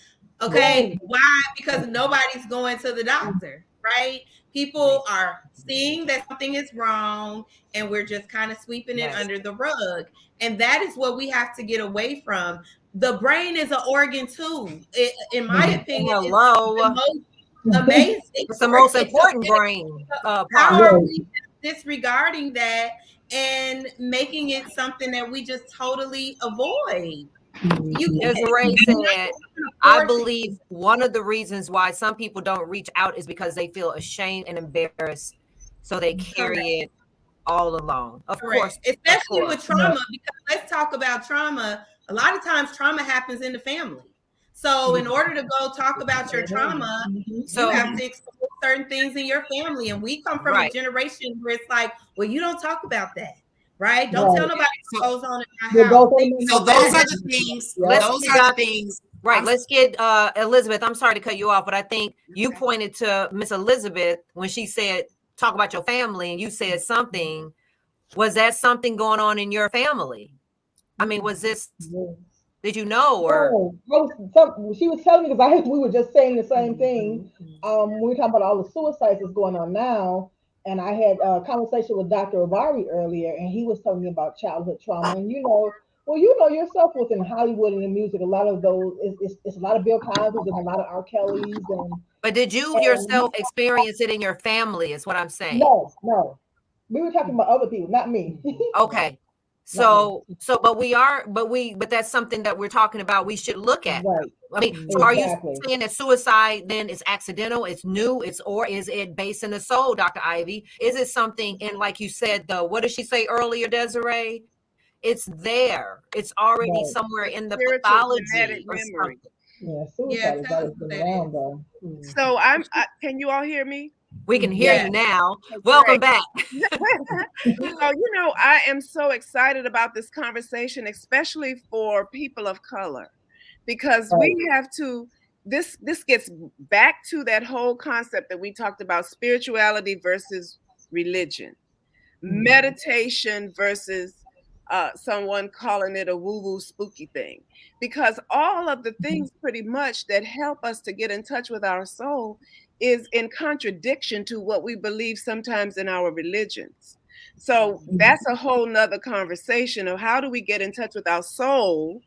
Okay, Right. why? Because nobody's going to the doctor, right? People are seeing that something is wrong, and we're just kind of sweeping it under the rug. And that is what we have to get away from. The brain is an organ too. In my opinion, it's the Hello. most amazing. It's the most organ. important brain How part. are we disregarding that and making it something that we just totally avoid? You As Ray said, I believe one of the reasons why some people don't reach out is because they feel ashamed and embarrassed, so they carry it all along. Of course, especially with trauma, because let's talk about trauma. A lot of times trauma happens in the family. So in order to go talk about your trauma, you have to expose certain things in your family. And we come from a generation where it's like, well, you don't talk about that, right? Don't tell nobody what goes on in my house. So those are the things. Those are the things. Right. Let's get Elizabeth. I'm sorry to cut you off, but I think you pointed to Miss Elizabeth when she said, talk about your family, and you said something. Was that something going on in your family? I mean, was this, did you know? Or she was telling me, because we were just saying the same thing. We were talking about all the suicides that's going on now. And I had a conversation with Dr. Avari earlier, and he was telling me about childhood trauma. And well, you know yourself within Hollywood and the music, a lot of those, it's a lot of Bill Cosby's and a lot of R. Kelly's. But did you yourself experience it in your family, is what I'm saying? No. We were talking about other people, not me. Okay. But that's something that we're talking about. We should look at. Right. I mean, so are you saying that suicide then is accidental? It's new. Or is it based in the soul, Dr. Ivy? Is it something in, like you said, what did she say earlier, Desiree? It's there. It's already somewhere in the pathology or something. Yeah, suicide has always been around though. So can you all hear me? We can hear you now. Welcome back. So, I am so excited about this conversation, especially for people of color, because we have to, this gets back to that whole concept that we talked about, spirituality versus religion, meditation versus someone calling it a woo-woo spooky thing, because all of the things pretty much that help us to get in touch with our soul is in contradiction to what we believe sometimes in our religions. So that's a whole nother conversation of how do we get in touch with our soul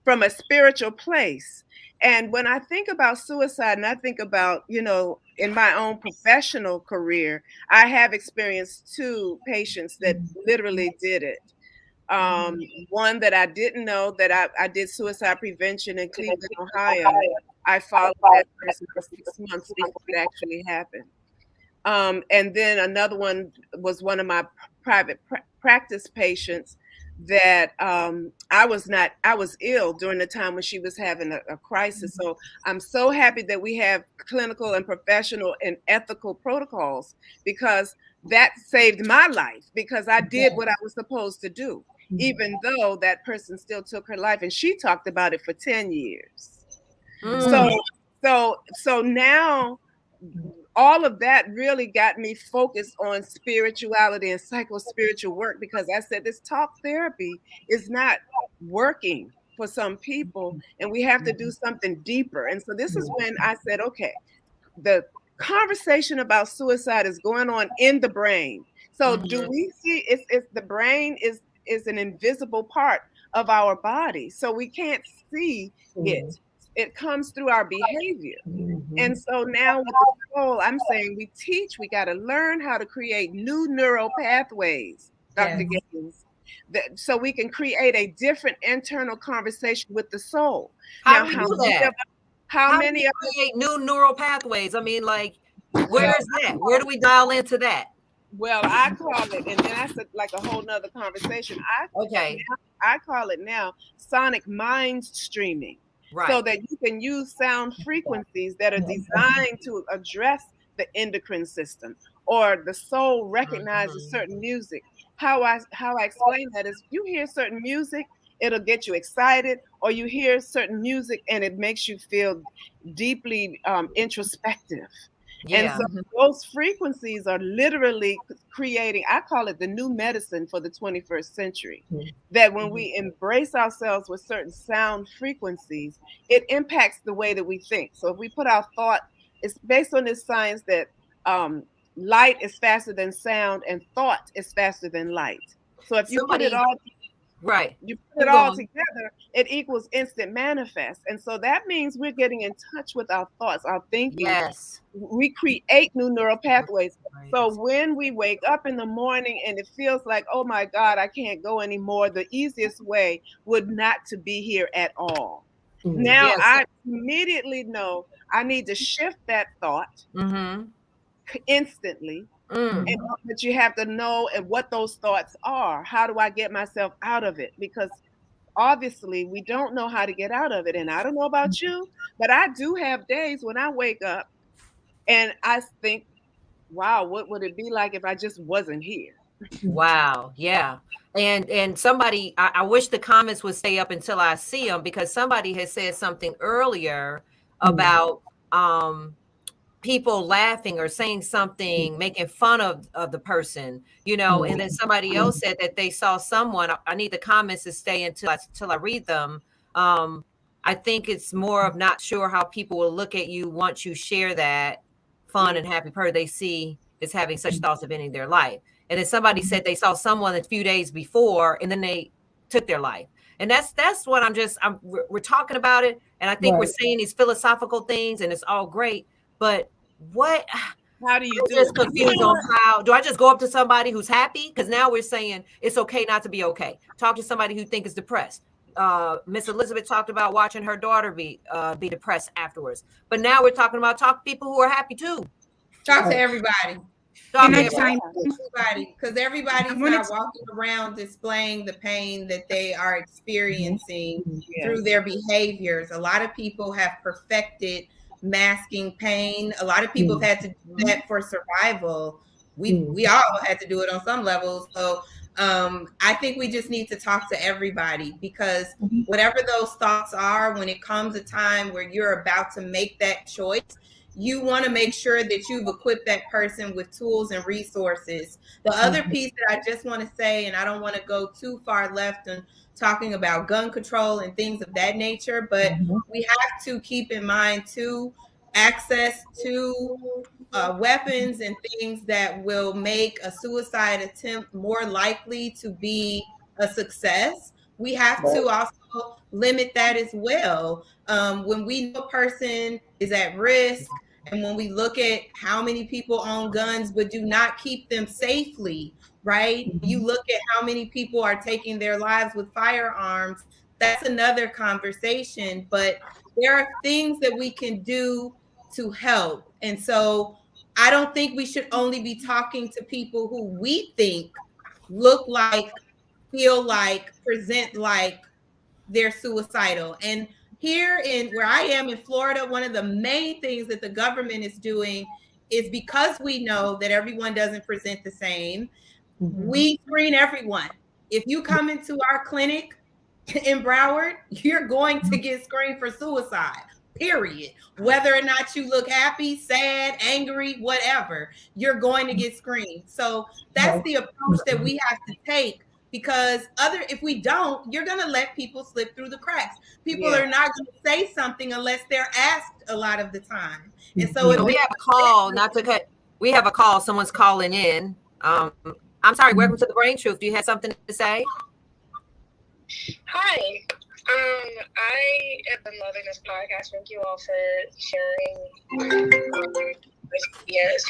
from a spiritual place. And when I think about suicide, and I think about, in my own professional career, I have experienced 2 patients that literally did it. One that I didn't know, that I did suicide prevention in Cleveland, Ohio. I followed that person for 6 months before it actually happened. And then another one was one of my private practice patients that I was ill during the time when she was having a crisis. So I'm so happy that we have clinical and professional and ethical protocols, because that saved my life, because I did what I was supposed to do, even though that person still took her life, and she talked about it for 10 years. So now all of that really got me focused on spirituality and psycho-spiritual work, because I said this talk therapy is not working for some people, and we have to do something deeper. And so this is when I said, okay, the conversation about suicide is going on in the brain. So do we see it's the brain is an invisible part of our body, so we can't see it. It comes through our behavior. And so now with the soul, I'm saying we got to learn how to create new neural pathways, Dr. Gaines, so we can create a different internal conversation with the soul. How many create new neural pathways? I mean, like, where is that? Where do we dial into that? Well, I call it, and that's like a whole nother conversation. I call it now sonic mind streaming. Right. So that you can use sound frequencies that are designed to address the endocrine system, or the soul recognizes certain music. How I explain that is, you hear certain music, it'll get you excited, or you hear certain music and it makes you feel deeply introspective. And Yeah. so those frequencies are literally creating, I call it the new medicine for the 21st century. That when we embrace ourselves with certain sound frequencies, it impacts the way that we think. So if we put our thought, it's based on this science that light is faster than sound and thought is faster than light. So if you put it Somebody, all right. you put it Keep all going. together, it equals instant manifest. And so that means we're getting in touch with our thoughts, our thinking. Yes. We create new neural pathways. Right. So when we wake up in the morning and it feels like, oh my God, I can't go anymore, the easiest way would not to be here at all. Now Yes. I immediately know I need to shift that thought Mm-hmm. instantly. And, but you have to know what those thoughts are. How do I get myself out of it? Because obviously we don't know how to get out of it. And I don't know about you, but I do have days when I wake up and I think, wow, what would it be like if I just wasn't here? Wow. Yeah. And somebody, I wish the comments would stay up until I see them, because somebody has said something earlier about people laughing or saying something, making fun of the person, and then somebody else said that they saw someone. I need the comments to stay until I read them. I think it's more of not sure how people will look at you once you share that fun and happy person they see is having such thoughts of ending their life. And then somebody said they saw someone a few days before and then they took their life. And that's what we're talking about it. And I think we're saying these philosophical things and it's all great. But what, how do you I'm do just it? confused on how do I just go up to somebody who's happy? Because now we're saying it's okay not to be okay. Talk to somebody who think is depressed. Miss Elizabeth talked about watching her daughter be depressed afterwards. But now we're talking about talk to people who are happy too. Talk to everybody. Talk Can to I everybody. chime in? Everybody, because everybody's wanted not to- walking around displaying the pain that they are experiencing through Yes. their behaviors. A lot of people have perfected masking pain. A lot of people have had to do that for survival. We all had to do it on some level. So I think we just need to talk to everybody, because whatever those thoughts are, when it comes a time where you're about to make that choice, you want to make sure that you've equipped that person with tools and resources. The other piece that I just want to say, and I don't want to go too far left on talking about gun control and things of that nature, but we have to keep in mind too, access to weapons and things that will make a suicide attempt more likely to be a success. We have to also limit that as well. When we know a person is at risk, and when we look at how many people own guns but do not keep them safely, right? You look at how many people are taking their lives with firearms, that's another conversation. But there are things that we can do to help. And so I don't think we should only be talking to people who we think look like, feel like, present like they're suicidal. And here in where I am in Florida, one of the main things that the government is doing is, because we know that everyone doesn't present the same, we screen everyone. If you come into our clinic in Broward, you're going to get screened for suicide, period. Whether or not you look happy, sad, angry, whatever, you're going to get screened. So that's the approach that we have to take, because if we don't, you're going to let people slip through the cracks. People are not going to say something unless they're asked a lot of the time. And so if We have a call, not to cut. We have a call. Someone's calling in. I'm sorry. Welcome to the Brain Truth. Do you have something to say? Hi. I have been loving this podcast. Thank you all for sharing ideas.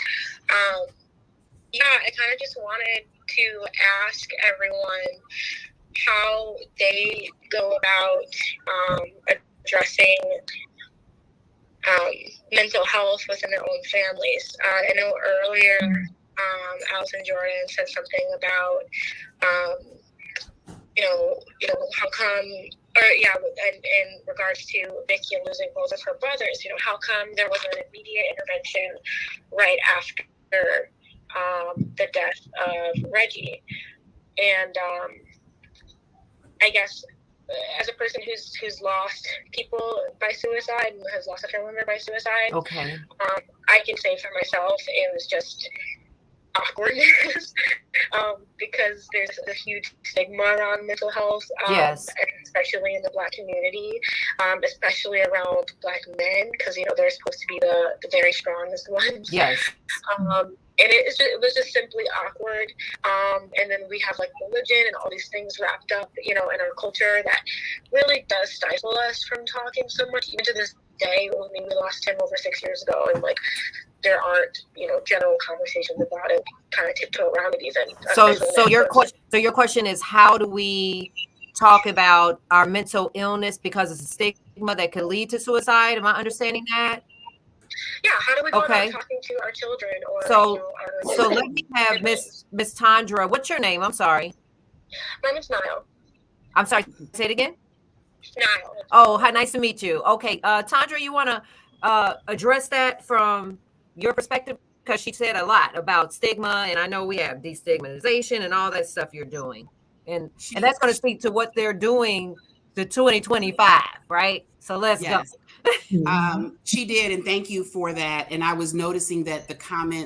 I kind of just wanted to ask everyone how they go about addressing mental health within their own families. I know earlier Allison Jordan said something about how come, and in regards to Vicki losing both of her brothers, how come there was an immediate intervention right after the death of Reggie? And I guess as a person who's lost people by suicide and has lost a family member by suicide, Okay. I can say for myself, it was just awkward because there's a huge stigma around mental health, Yes. especially in the Black community, especially around Black men, because they're supposed to be the very strongest ones. Yes. And it was just simply awkward. And then we have like religion and all these things wrapped up, in our culture that really does stifle us from talking so much, even to this day. I mean, we lost him over 6 years ago, and like there aren't, general conversations about it. Kind of tiptoe around it even. So your question is, how do we talk about our mental illness because it's a stigma that could lead to suicide? Am I understanding that? Yeah, how do we go about talking to our children or so let me have Miss Tandra. What's your name? I'm sorry. My name's Niall. I'm sorry, say it again. Niall. Oh, hi, nice to meet you. Okay, Tandra, you want to address that from your perspective, because she said a lot about stigma, and I know we have destigmatization and all that stuff you're doing, and that's going to speak to what they're doing to 2025, right? So let's go. She did, and thank you for that. And I was noticing that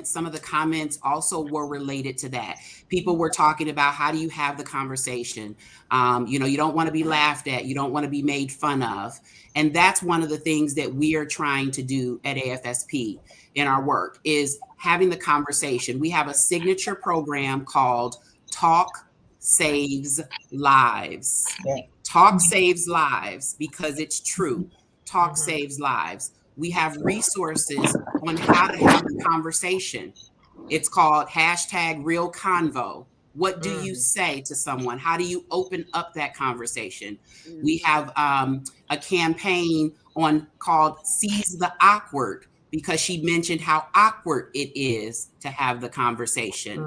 some of the comments also were related to that. People were talking about, how do you have the conversation? You don't want to be laughed at. You don't want to be made fun of. And that's one of the things that we are trying to do at AFSP in our work, is having the conversation. We have a signature program called Talk Saves Lives. Yeah. Talk saves lives, because it's true. Talk saves lives. We have resources on how to have the conversation. It's called #RealConvo. What do you say to someone? How do you open up that conversation? We have a campaign called Seize the Awkward, because she mentioned how awkward it is to have the conversation.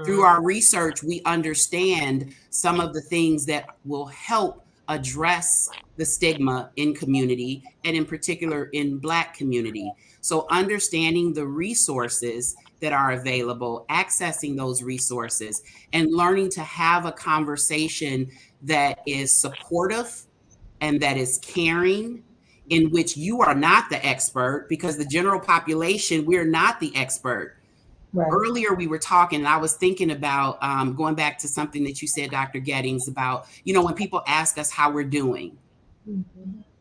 Through our research, we understand some of the things that will help address the stigma in community, and in particular in Black community. So understanding the resources that are available, accessing those resources, and learning to have a conversation that is supportive and that is caring, in which you are not the expert, because the general population, we're not the expert. Right. Earlier, we were talking, and I was thinking about going back to something that you said, Dr. Gettings, about, when people ask us how we're doing,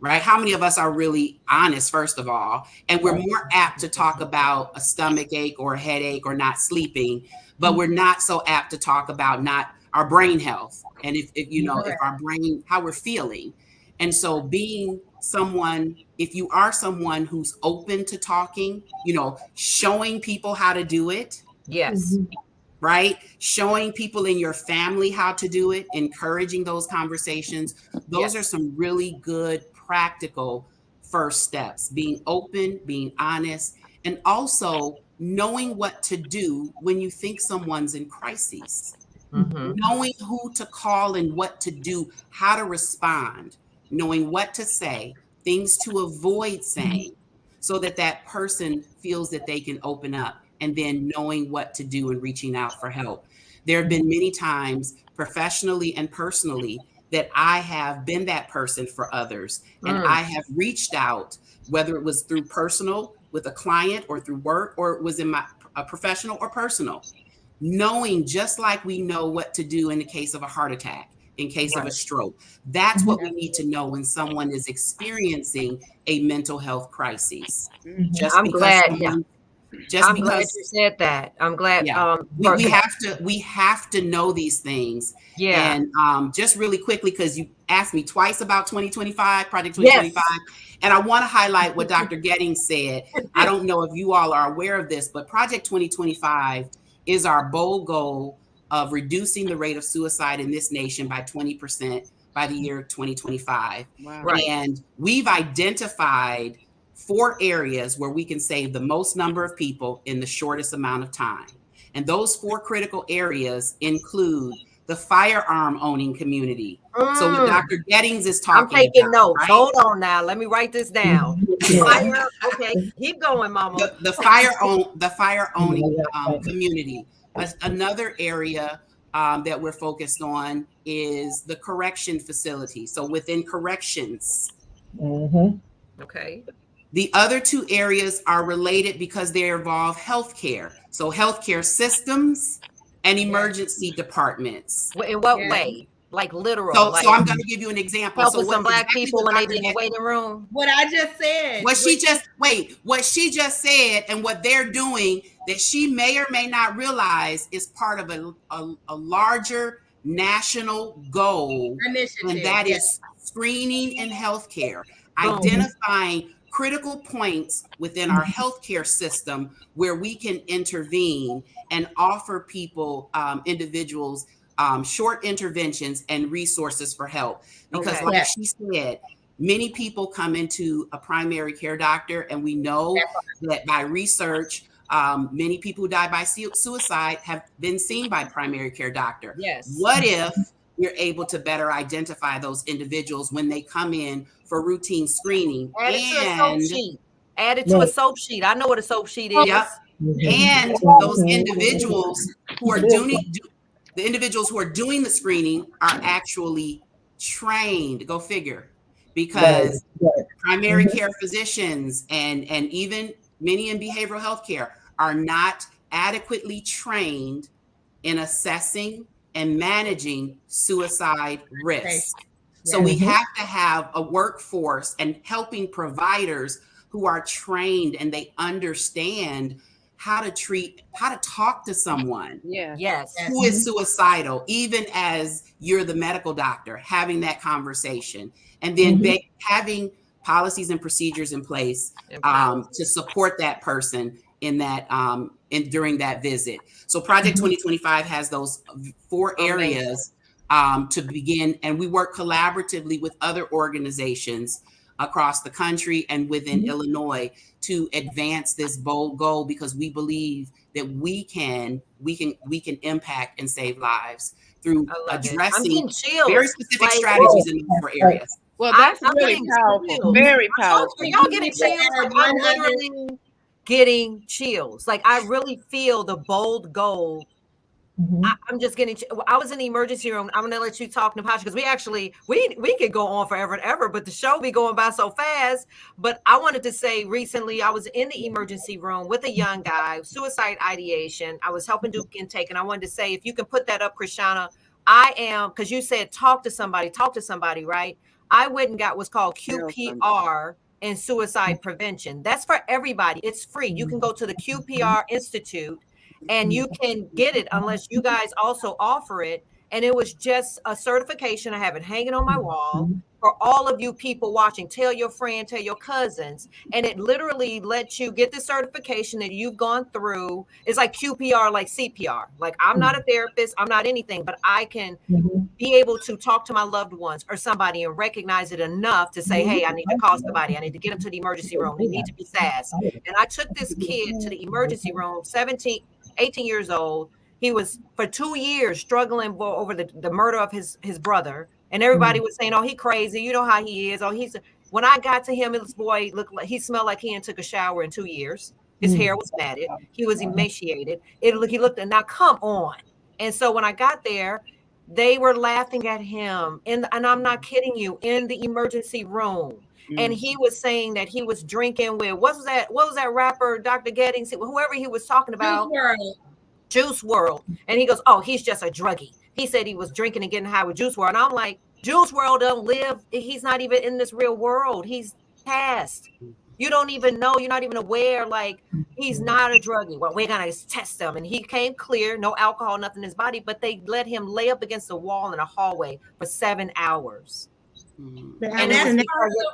right? How many of us are really honest, first of all? And we're more apt to talk about a stomach ache or a headache or not sleeping, but we're not so apt to talk about not our brain health. And if our brain, how we're feeling. And so being someone, if you are someone who's open to talking, showing people how to do it. Yes. Right? Showing people in your family how to do it, encouraging those conversations. Those are some really good, practical first steps. Being open, being honest, and also knowing what to do when you think someone's in crisis. Knowing who to call and what to do, how to respond, knowing what to say, things to avoid saying, so that person feels that they can open up, and then knowing what to do and reaching out for help. There have been many times, professionally and personally, that I have been that person for others. And I have reached out, whether it was through personal with a client or through work, or it was in my professional or personal, knowing, just like we know what to do in the case of a heart attack, in case of a stroke. That's what we need to know when someone is experiencing a mental health crisis. I'm glad you said that. I'm glad. Yeah. We have to know these things. Yeah. And just really quickly, because you asked me twice about 2025, Project 2025. Yes. And I want to highlight what Dr. Gettings said. I don't know if you all are aware of this, but Project 2025 is our bold goal of reducing the rate of suicide in this nation by 20% by the year 2025. Wow. Right. And we've identified 4 areas where we can save the most number of people in the shortest amount of time. And those 4 critical areas include the firearm owning community. So what Dr. Gettings is talking about. I'm taking notes. Right? Hold on now. Let me write this down. Okay, keep going, Mama. The fire owning community. Another area that we're focused on is the correction facility. So within corrections. Okay. The other two areas are related because they involve healthcare. So healthcare systems and emergency departments. In what Yeah. way? Like literal. So I'm going to give you an example. Help So with some black exactly people when they be in the Dr. waiting room. What I just said. What she just said and what they're doing that she may or may not realize is part of a larger national goal. Initiative, And that yes. is screening in healthcare, Boom. identifying critical points within our healthcare system where we can intervene and offer people, individuals, short interventions and resources for help. Because Okay. like Yeah. she said, many people come into a primary care doctor, and we know that by research, many people who die by suicide have been seen by primary care doctor. Yes. What if you're able to better identify those individuals when they come in for routine screening? Add it to a soap sheet. Add it to a soap sheet. I know what a soap sheet is. Yep. And those individuals who are doing the screening are actually trained. Go figure. Because primary care physicians and even many in behavioral health care are not adequately trained in assessing and managing suicide risk. So we have to have a workforce and helping providers who are trained and they understand how to talk to someone Yes. who is suicidal, even as you're the medical doctor, having that conversation, and then having policies and procedures in place to support that person in that during that visit. So Project 2025 has those 4 areas to begin, and we work collaboratively with other organizations across the country and within Illinois to advance this bold goal, because we believe that we can impact and save lives through addressing very specific strategies in those 4 areas. Well, that's I'm really getting powerful. chills. Very powerful. Are y'all getting chills? Like, I'm literally getting chills. Like, I really feel the bold goal. I'm just getting. I was in the emergency room. I'm gonna let you talk, Natasha, because we could go on forever and ever, but the show be going by so fast. But I wanted to say recently, I was in the emergency room with a young guy, suicide ideation. I was helping do intake, and I wanted to say, if you can put that up, Krishana, I am, because you said talk to somebody, right? I went and got what's called QPR and suicide prevention. That's for everybody. It's free. You can go to the QPR Institute and you can get it unless you guys also offer it. And it was just a certification. I have it hanging on my wall for all of you people watching. Tell your friend, tell your cousins. And it literally lets you get the certification that you've gone through. It's like QPR, like CPR. Like, I'm not a therapist, I'm not anything, but I can be able to talk to my loved ones or somebody and recognize it enough to say, hey, I need to call somebody. I need to get them to the emergency room. They need to be SASS. And I took this kid to the emergency room, 18 years old. He was for 2 years struggling over the murder of his brother. And everybody was saying, oh, he crazy. You know how he is. Oh, when I got to him, this boy looked like he smelled like he hadn't took a shower in 2 years. His hair was matted. He was emaciated. He looked, and now come on. And so when I got there, they were laughing at him. And I'm not kidding you, in the emergency room. And he was saying that he was drinking with, what was that rapper, Dr. Gettings, whoever he was talking about. Juice WRLD. And he goes, oh, he's just a druggie. He said he was drinking and getting high with Juice WRLD. And I'm like, Juice WRLD don't live. He's not even in this real world. He's passed. You don't even know. You're not even aware. Like, he's not a druggie. Well, we're going to test him. And he came clear, no alcohol, nothing in his body. But they let him lay up against the wall in a hallway for 7 hours. And that's the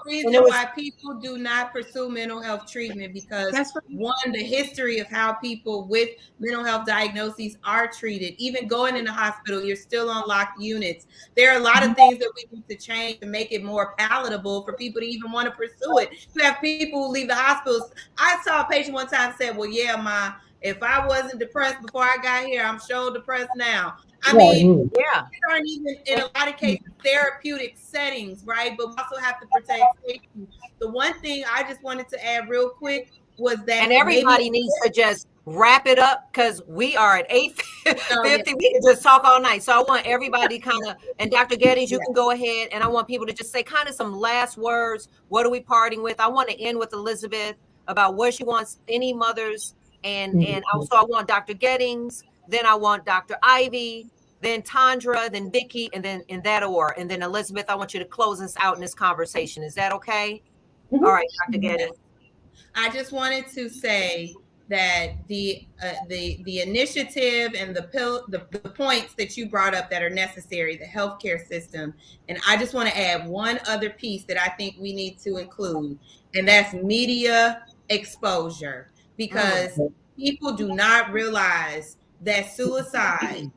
reason why people do not pursue mental health treatment, because the history of how people with mental health diagnoses are treated. Even going in the hospital, you're still on locked units. There are a lot of things that we need to change to make it more palatable for people to even want to pursue it. You have people who leave the hospitals. I saw a patient one time say, well, yeah, if I wasn't depressed before I got here, I'm sure depressed now. I mean, these aren't even, in a lot of cases, therapeutic settings, right? But we also have to protect safety. The one thing I just wanted to add real quick was that, and everybody needs to just wrap it up because we are at 8:50. We can just talk all night. So I want everybody kind of, and Dr. Gettys, you can go ahead, and I want people to just say kind of some last words. What are we parting with? I want to end with Elizabeth about where she wants any mothers, and also I want Dr. Gettys, then I want Dr. Ivy, then Tandra, then Vicki, and then in that order. And then Elizabeth, I want you to close us out in this conversation. Is that okay? All right, Dr. Gettys. I just wanted to say that the initiative and the points that you brought up that are necessary, the healthcare system, and I just want to add one other piece that I think we need to include, and that's media exposure, because people do not realize that suicide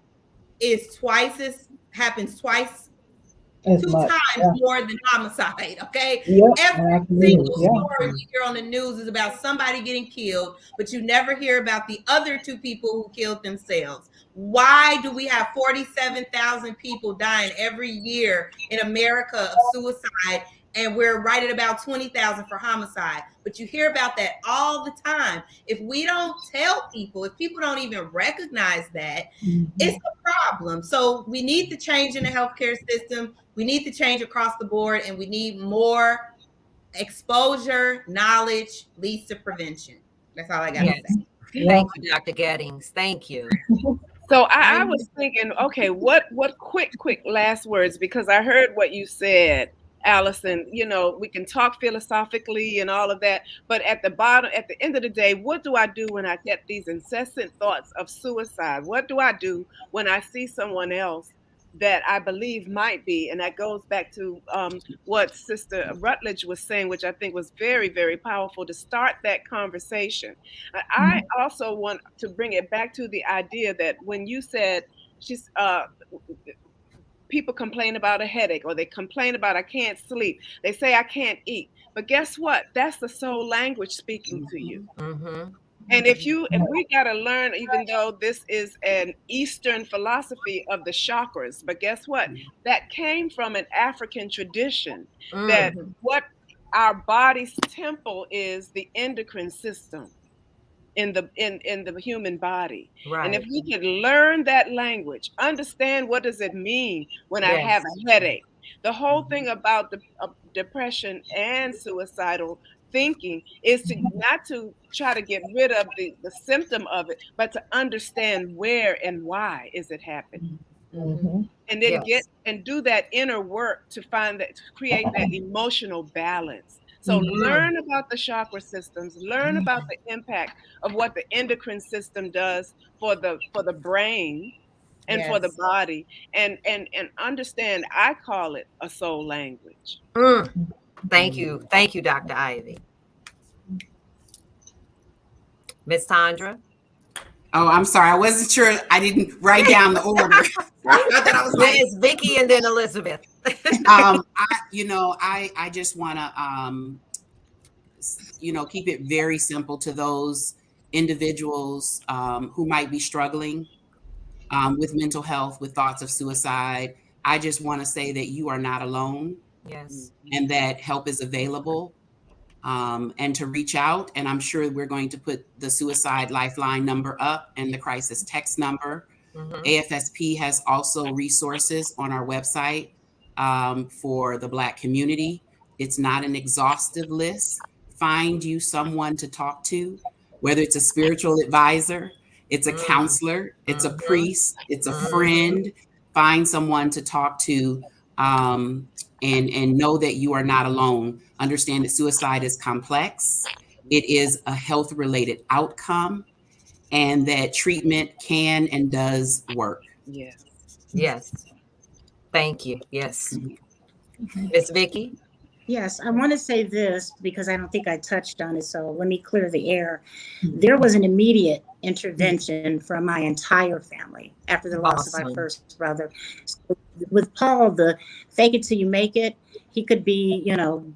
happens two times more than homicide. Okay, every single story we hear on the news is about somebody getting killed, but you never hear about the other two people who killed themselves. Why do we have 47,000 people dying every year in America of suicide, and we're right at about 20,000 for homicide? But you hear about that all the time. If we don't tell people, if people don't even recognize that, it's a problem. So we need to change in the healthcare system. We need to change across the board, and we need more exposure. Knowledge leads to prevention. That's all I got to say. Thank you, Dr. Gettys. Thank you. So I was thinking, okay, what quick last words, because I heard what you said, Allison. You know, we can talk philosophically and all of that, but at the end of the day, what do I do when I get these incessant thoughts of suicide? What do I do when I see someone else that I believe might be? And that goes back to what Sister Rutledge was saying, which I think was very, very powerful to start that conversation. I also want to bring it back to the idea that when you said people complain about a headache, or they complain about I can't sleep, they say I can't eat, but guess what? That's the soul language speaking to you. And if we got to learn, even though this is an Eastern philosophy of the chakras, but guess what? That came from an African tradition, that what our body's temple is the endocrine system in the human body. Right. And if we could learn that language, understand what does it mean when I have a headache. The whole thing about the depression and suicidal thinking is to not to try to get rid of the symptom of it, but to understand where and why is it happening. And then do that inner work to create that emotional balance. So learn about the chakra systems, learn about the impact of what the endocrine system does for the brain and for the body, and understand, I call it a soul language. Thank you, Dr. Ivy. Miss Tandra. Oh, I'm sorry. I wasn't sure. I didn't write down the order. I thought I was like, it's Vicki and then Elizabeth. I just want to, keep it very simple to those individuals who might be struggling with mental health, with thoughts of suicide. I just want to say that you are not alone. Yes. And that help is available. And to reach out. And I'm sure we're going to put the suicide lifeline number up and the crisis text number. AFSP has also resources on our website for the Black community. It's not an exhaustive list. Find you someone to talk to, whether it's a spiritual advisor, it's a counselor, it's a priest, it's a friend. Find someone to talk to, and know that you are not alone. Understand that suicide is complex. It is a health-related outcome, and that treatment can and does work. Yes. Yes. Thank you. Yes. Miss Vicki? Yes, I want to say this because I don't think I touched on it, so let me clear the air. There was an immediate intervention from my entire family after the loss of my first brother. So with Paul, the fake it till you make it, he could be,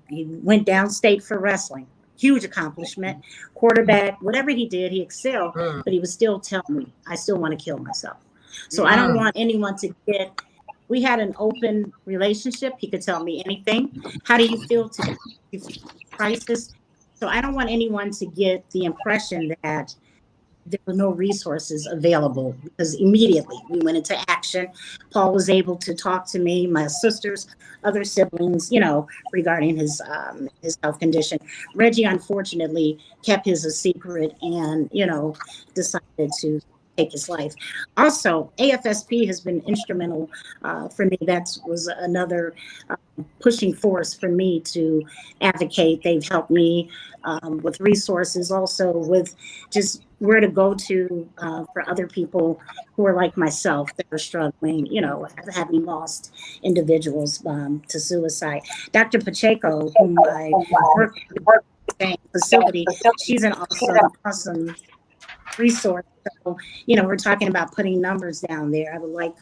he went downstate for wrestling. Huge accomplishment, quarterback, whatever he did, he excelled, but he was still telling me, I still want to kill myself. So I don't want anyone to we had an open relationship. He could tell me anything. How do you feel today? Crisis. So I don't want anyone to get the impression that there were no resources available because immediately we went into action. Paul was able to talk to me, my sisters, other siblings, regarding his health condition. Reggie, unfortunately, kept his a secret and, decided to take his life. Also, AFSP has been instrumental for me. That was another pushing force for me to advocate. They've helped me with resources, also with just where to go to for other people who are like myself that are struggling, having lost individuals to suicide. Dr. Pacheco, whom I work with in the same facility, she's an awesome resource. So, we're talking about putting numbers down there. I would like,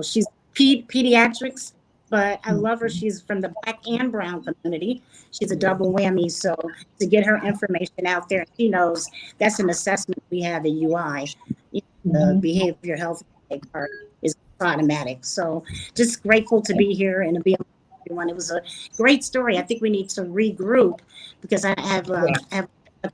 she's pediatrics, but I love her. She's from the Black and Brown community. She's a double whammy. So to get her information out there, she knows that's an assessment we have at UI. The behavior health part is automatic. So just grateful to be here and to be among everyone. It was a great story. I think we need to regroup because I have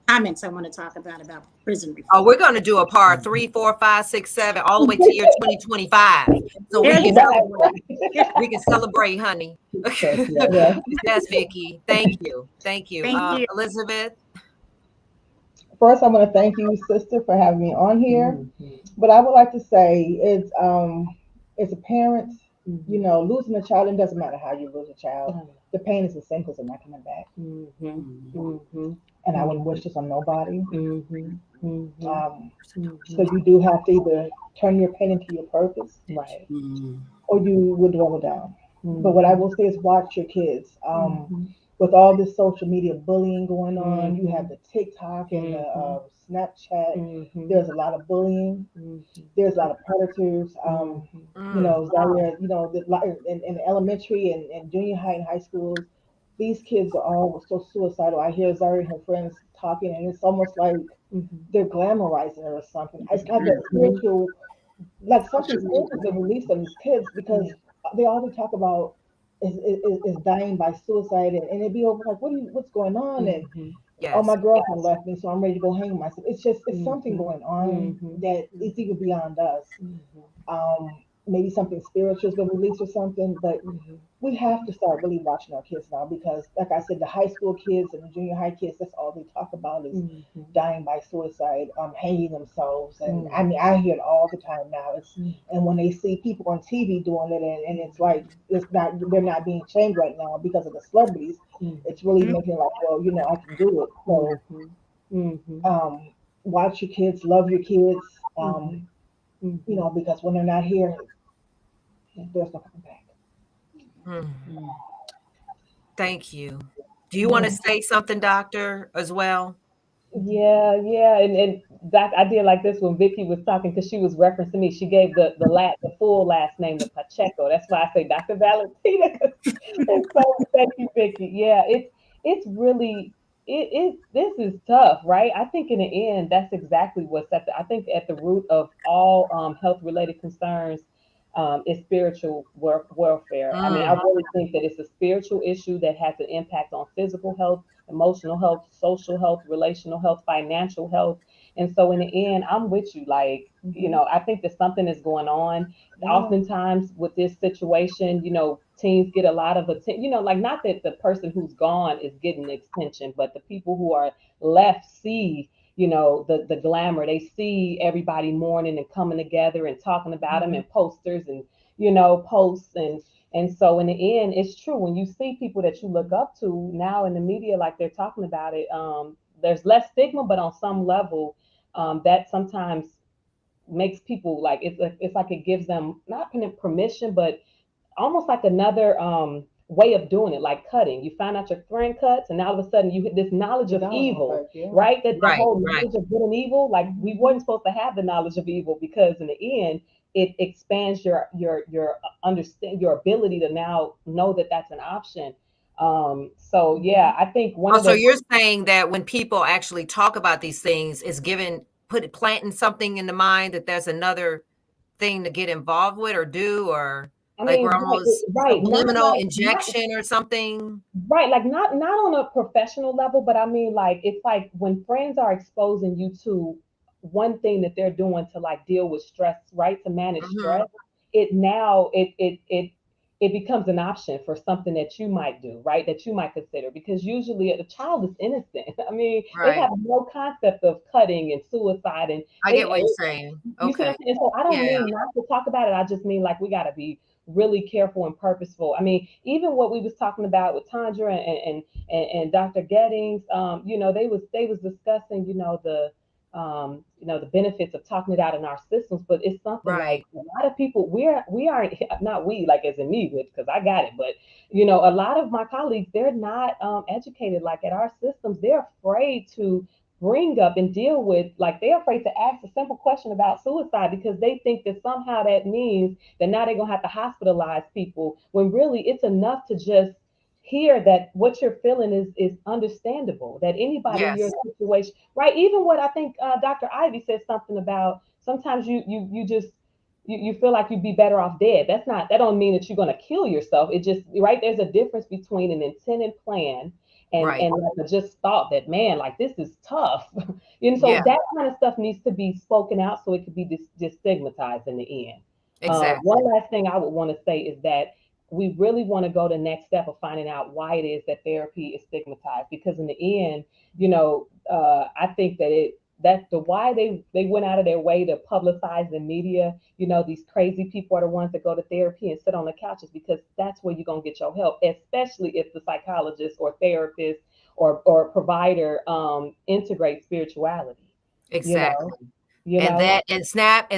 comments I want to talk about prison reform. Oh, we're going to do a part 3, 4, 5, 6, 7, all the way to year 2025. So we can celebrate, honey. Yes, Vicki. Thank you. Thank you. Elizabeth. First, I want to thank you, sister, for having me on here. But I would like to say, as a parent, losing a child, it doesn't matter how you lose a child. The pain is the same because they're not coming back. And I wouldn't wish this on nobody. So you do have to either turn your pain into your purpose, right, or you will dwindle down. But what I will say is watch your kids. With all this social media bullying going on, you have the TikTok and the Snapchat. There's a lot of bullying. There's a lot of predators. Zaire, in elementary and junior high and high schools, these kids are all so suicidal. I hear Zaire and her friends talking, and it's almost like they're glamorizing it or something. It's got that spiritual, like something spiritual has been released on these kids because they always talk about is dying by suicide, and it'd be over like, what's going on? And oh, my girlfriend left me, so I'm ready to go hang myself. It's something going on that is even beyond us. Maybe something spiritual has been released or something, but we have to start really watching our kids now because, like I said, the high school kids and the junior high kids, that's all they talk about is dying by suicide, hanging themselves. And I mean, I hear it all the time now. And when they see people on TV doing it, and it's like, they're not being shamed right now because of the celebrities. It's really making it like, well, I can do it. So, watch your kids, love your kids, because when they're not here, there's no coming back. Thank you. Do you want to say something, doctor, as well? Yeah. And that I did like this when Vicki was talking because she was referencing me. She gave the full last name to Pacheco. That's why I say Dr. Valentina. And so thank you, Vicki. Yeah, it's really this is tough, right? I think in the end, that's exactly what's I think at the root of all health related concerns is spiritual welfare. I mean, I really think that it's a spiritual issue that has an impact on physical health, emotional health, social health, relational health, financial health. And so in the end, I'm with you. Like, I think that something is going on. Oftentimes with this situation, teens get a lot of attention, like not that the person who's gone is getting attention, but the people who are left see the glamour. They see everybody mourning and coming together and talking about them and posters and, posts. And so in the end, it's true. When you see people that you look up to now in the media, like they're talking about it, there's less stigma, but on some level, that sometimes makes people like, it's like it gives them not permission, but almost like another way of doing it, like cutting. You find out your friend cuts, and now all of a sudden you hit this knowledge of evil, right? That the whole knowledge of good and evil, like we weren't supposed to have the knowledge of evil because in the end, it expands your understand your ability to now know that that's an option. So yeah, I think so you're saying that when people actually talk about these things, it's planting something in the mind that there's another thing to get involved with or do, or we're almost subliminal injection or something. Right, like not on a professional level, but I mean, like it's like when friends are exposing you to one thing that they're doing to like deal with stress, right? To manage Mhm. stress, it becomes an option for something that you might do, right? That you might consider, because usually a child is innocent. I mean, they Right. have no concept of cutting and suicide, and I get what you're saying. you see what Okay. I'm saying? So I don't Yeah. mean not to talk about it. I just mean like we got to be really careful and purposeful. I mean, even what we was talking about with Tandra and Dr. Gettings, you know, they was discussing, you know, the benefits of talking it out in our systems. But it's something like Right. a lot of people, we aren't, not we like as in me, because I got it, but you know, a lot of my colleagues, they're not educated like at our systems. They're afraid to bring up and deal with, like they're afraid to ask a simple question about suicide because they think that somehow that means that now they're going to have to hospitalize people, when really it's enough to just hear that what you're feeling is understandable, that anybody in your Yes. situation, right? Even what I think Dr. Ivy said something about, sometimes you just you feel like you'd be better off dead. That don't mean that you're going to kill yourself. It just, right, there's a difference between an intended plan Right. and like a just thought that, man, like this is tough. You know, Yeah. so that kind of stuff needs to be spoken out so it could be destigmatized in the end. One Exactly. last thing I would want to say is that we really want to go the next step of finding out why it is that therapy is stigmatized, because in the end, I think that that's the why they went out of their way to publicize the media, these crazy people are the ones that go to therapy and sit on the couches, because that's where you're going to get your help, especially if the psychologist or therapist or provider integrate spirituality, you know, Exactly. you And know.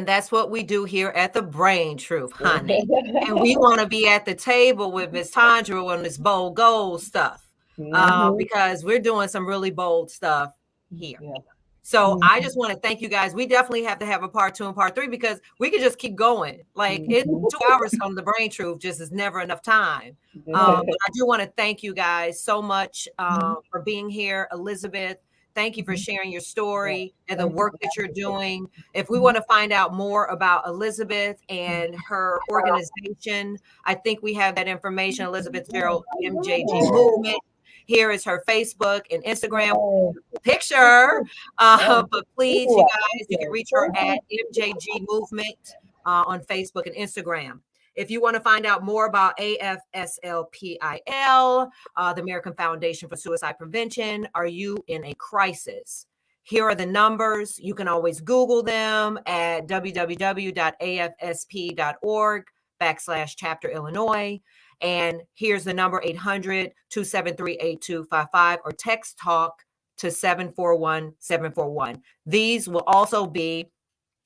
that's what we do here at the Brain Truth, honey. And we want to be at the table with Miss Tandra on this bold gold stuff, Hmm. because we're doing some really bold stuff here. Yeah. So I Mhm. just want to thank you guys. We definitely have to have a part 2 and part 3, because we could just keep going. Like, it Mhm. 2 hours on the Brain Truth just is never enough time. But I do want to thank you guys so much for being here. Elizabeth, thank you for sharing your Yeah. story and the Thank you work for that you're having doing. If we me. want to find out more about Elizabeth and her organization, I think we have that information. Elizabeth Gerald, MJG Movement. Here is her Facebook and Instagram picture. But please, you guys, you can reach her at MJG Movement on Facebook and Instagram. If you want to find out more about AFSLPIL, the American Foundation for Suicide Prevention, are you in a crisis? Here are the numbers. You can always Google them at www.afsp.org/chapter Illinois. And here's the number 800-273-8255, or text talk to 741-741. These will also be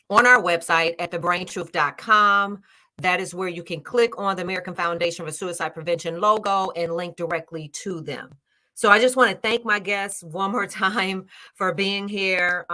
on our website at thebraintruth.com. That is where you can click on the American Foundation for Suicide Prevention logo and link directly to them. So I just want to thank my guests one more time for being here.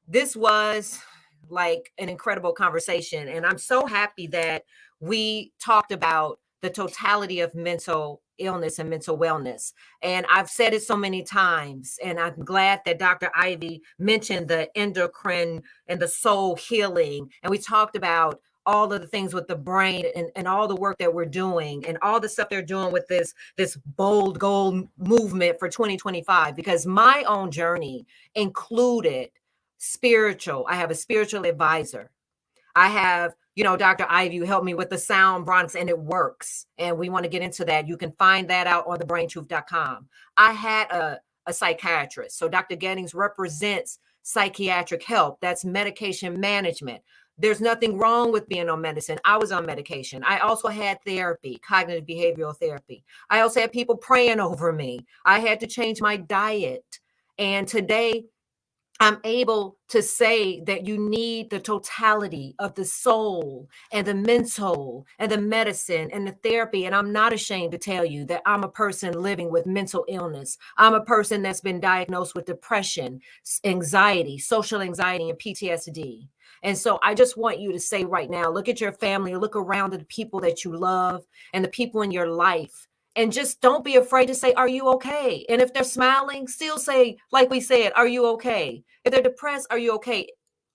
This was like an incredible conversation, and I'm so happy that we talked about the totality of mental illness and mental wellness. And I've said it so many times, and I'm glad that Dr. Ivy mentioned the endocrine and the soul healing. And we talked about all of the things with the brain and all the work that we're doing and all the stuff they're doing with this bold goal movement for 2025, because my own journey included spiritual. I have a spiritual advisor. I have, Dr. Ivy, you helped me with the sound bronx, and it works. And we want to get into that. You can find that out on thebraintruth.com. I had a psychiatrist. So Dr. Gettings represents psychiatric help. That's medication management. There's nothing wrong with being on medicine. I was on medication. I also had therapy, cognitive behavioral therapy. I also had people praying over me. I had to change my diet. And today, I'm able to say that you need the totality of the soul and the mental and the medicine and the therapy. And I'm not ashamed to tell you that I'm a person living with mental illness. I'm a person that's been diagnosed with depression, anxiety, social anxiety, and PTSD. And so I just want you to say right now, look at your family, look around at the people that you love and the people in your life. And just don't be afraid to say, are you okay? And if they're smiling, still say, like we said, are you okay? If they're depressed, are you okay?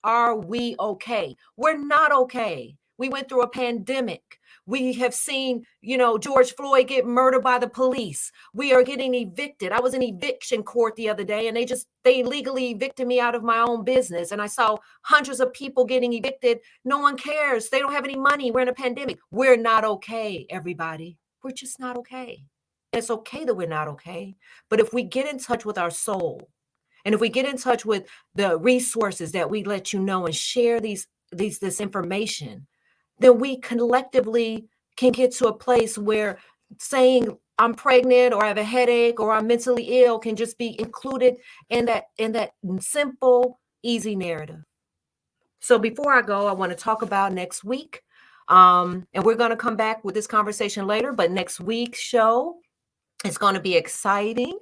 Are we okay? We're not okay. We went through a pandemic. We have seen, George Floyd get murdered by the police. We are getting evicted. I was in eviction court the other day, and they legally evicted me out of my own business. And I saw hundreds of people getting evicted. No one cares. They don't have any money. We're in a pandemic. We're not okay, everybody. We're just not okay. It's okay that we're not okay. But if we get in touch with our soul, and if we get in touch with the resources that we let you know and share this information, then we collectively can get to a place where saying I'm pregnant or I have a headache or I'm mentally ill can just be included in that simple, easy narrative. So before I go, I want to talk about next week. And we're going to come back with this conversation later, but next week's show, it's going to be exciting.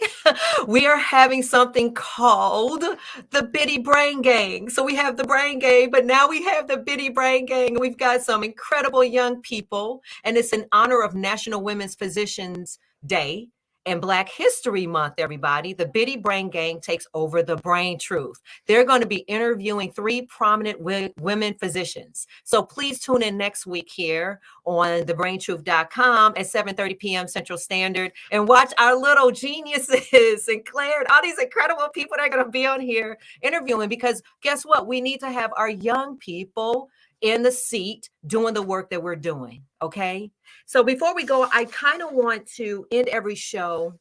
We are having something called the Bitty Brain Gang. So we have the Brain Gang, but now we have the Bitty Brain Gang. We've got some incredible young people, and it's in honor of National Women's Physicians Day and Black History Month, everybody. The Bitty Brain Gang takes over the Brain Truth. They're going to be interviewing 3 prominent women physicians. So please tune in next week here on thebraintruth.com at 7:30 p.m. Central Standard and watch our little geniuses and Claire and all these incredible people that are going to be on here interviewing, because guess what? We need to have our young people in the seat doing the work that we're doing. Okay. So before we go, I kind of want to end every show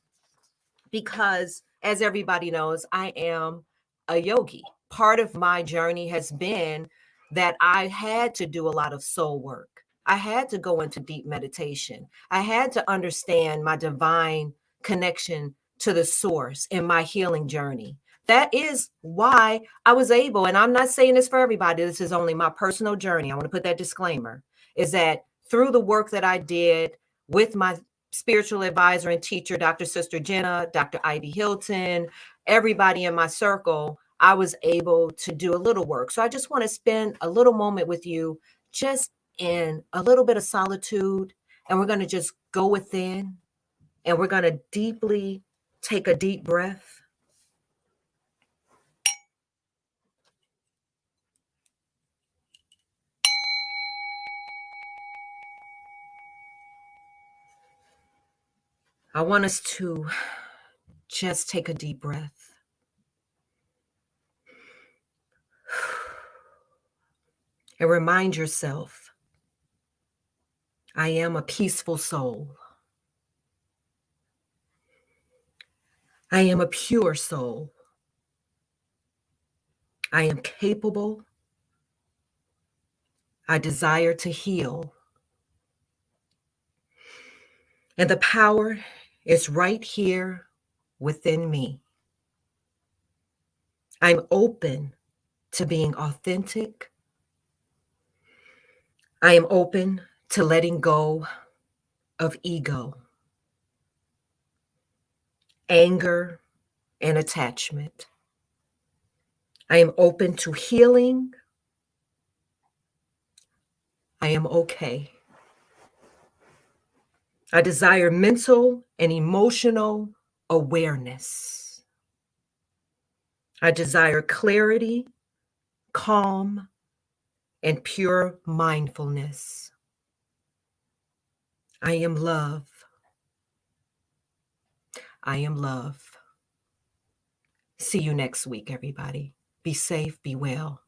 because, as everybody knows, I am a yogi. Part of my journey has been that I had to do a lot of soul work. I had to go into deep meditation. I had to understand my divine connection to the source in my healing journey. That is why I was able, and I'm not saying this for everybody, this is only my personal journey. I want to put that disclaimer, is that through the work that I did with my spiritual advisor and teacher, Dr. Sister Jenna, Dr. Ivy Hilton, everybody in my circle, I was able to do a little work. So I just want to spend a little moment with you, just in a little bit of solitude, and we're going to just go within, and we're going to deeply take a deep breath. I want us to just take a deep breath. And remind yourself, I am a peaceful soul. I am a pure soul. I am capable. I desire to heal. And the power is right here within me. I'm open to being authentic. I am open to letting go of ego, anger, and attachment. I am open to healing. I am okay. I desire mental and emotional awareness. I desire clarity, calm, and pure mindfulness. I am love. I am love. See you next week, everybody. Be safe, be well.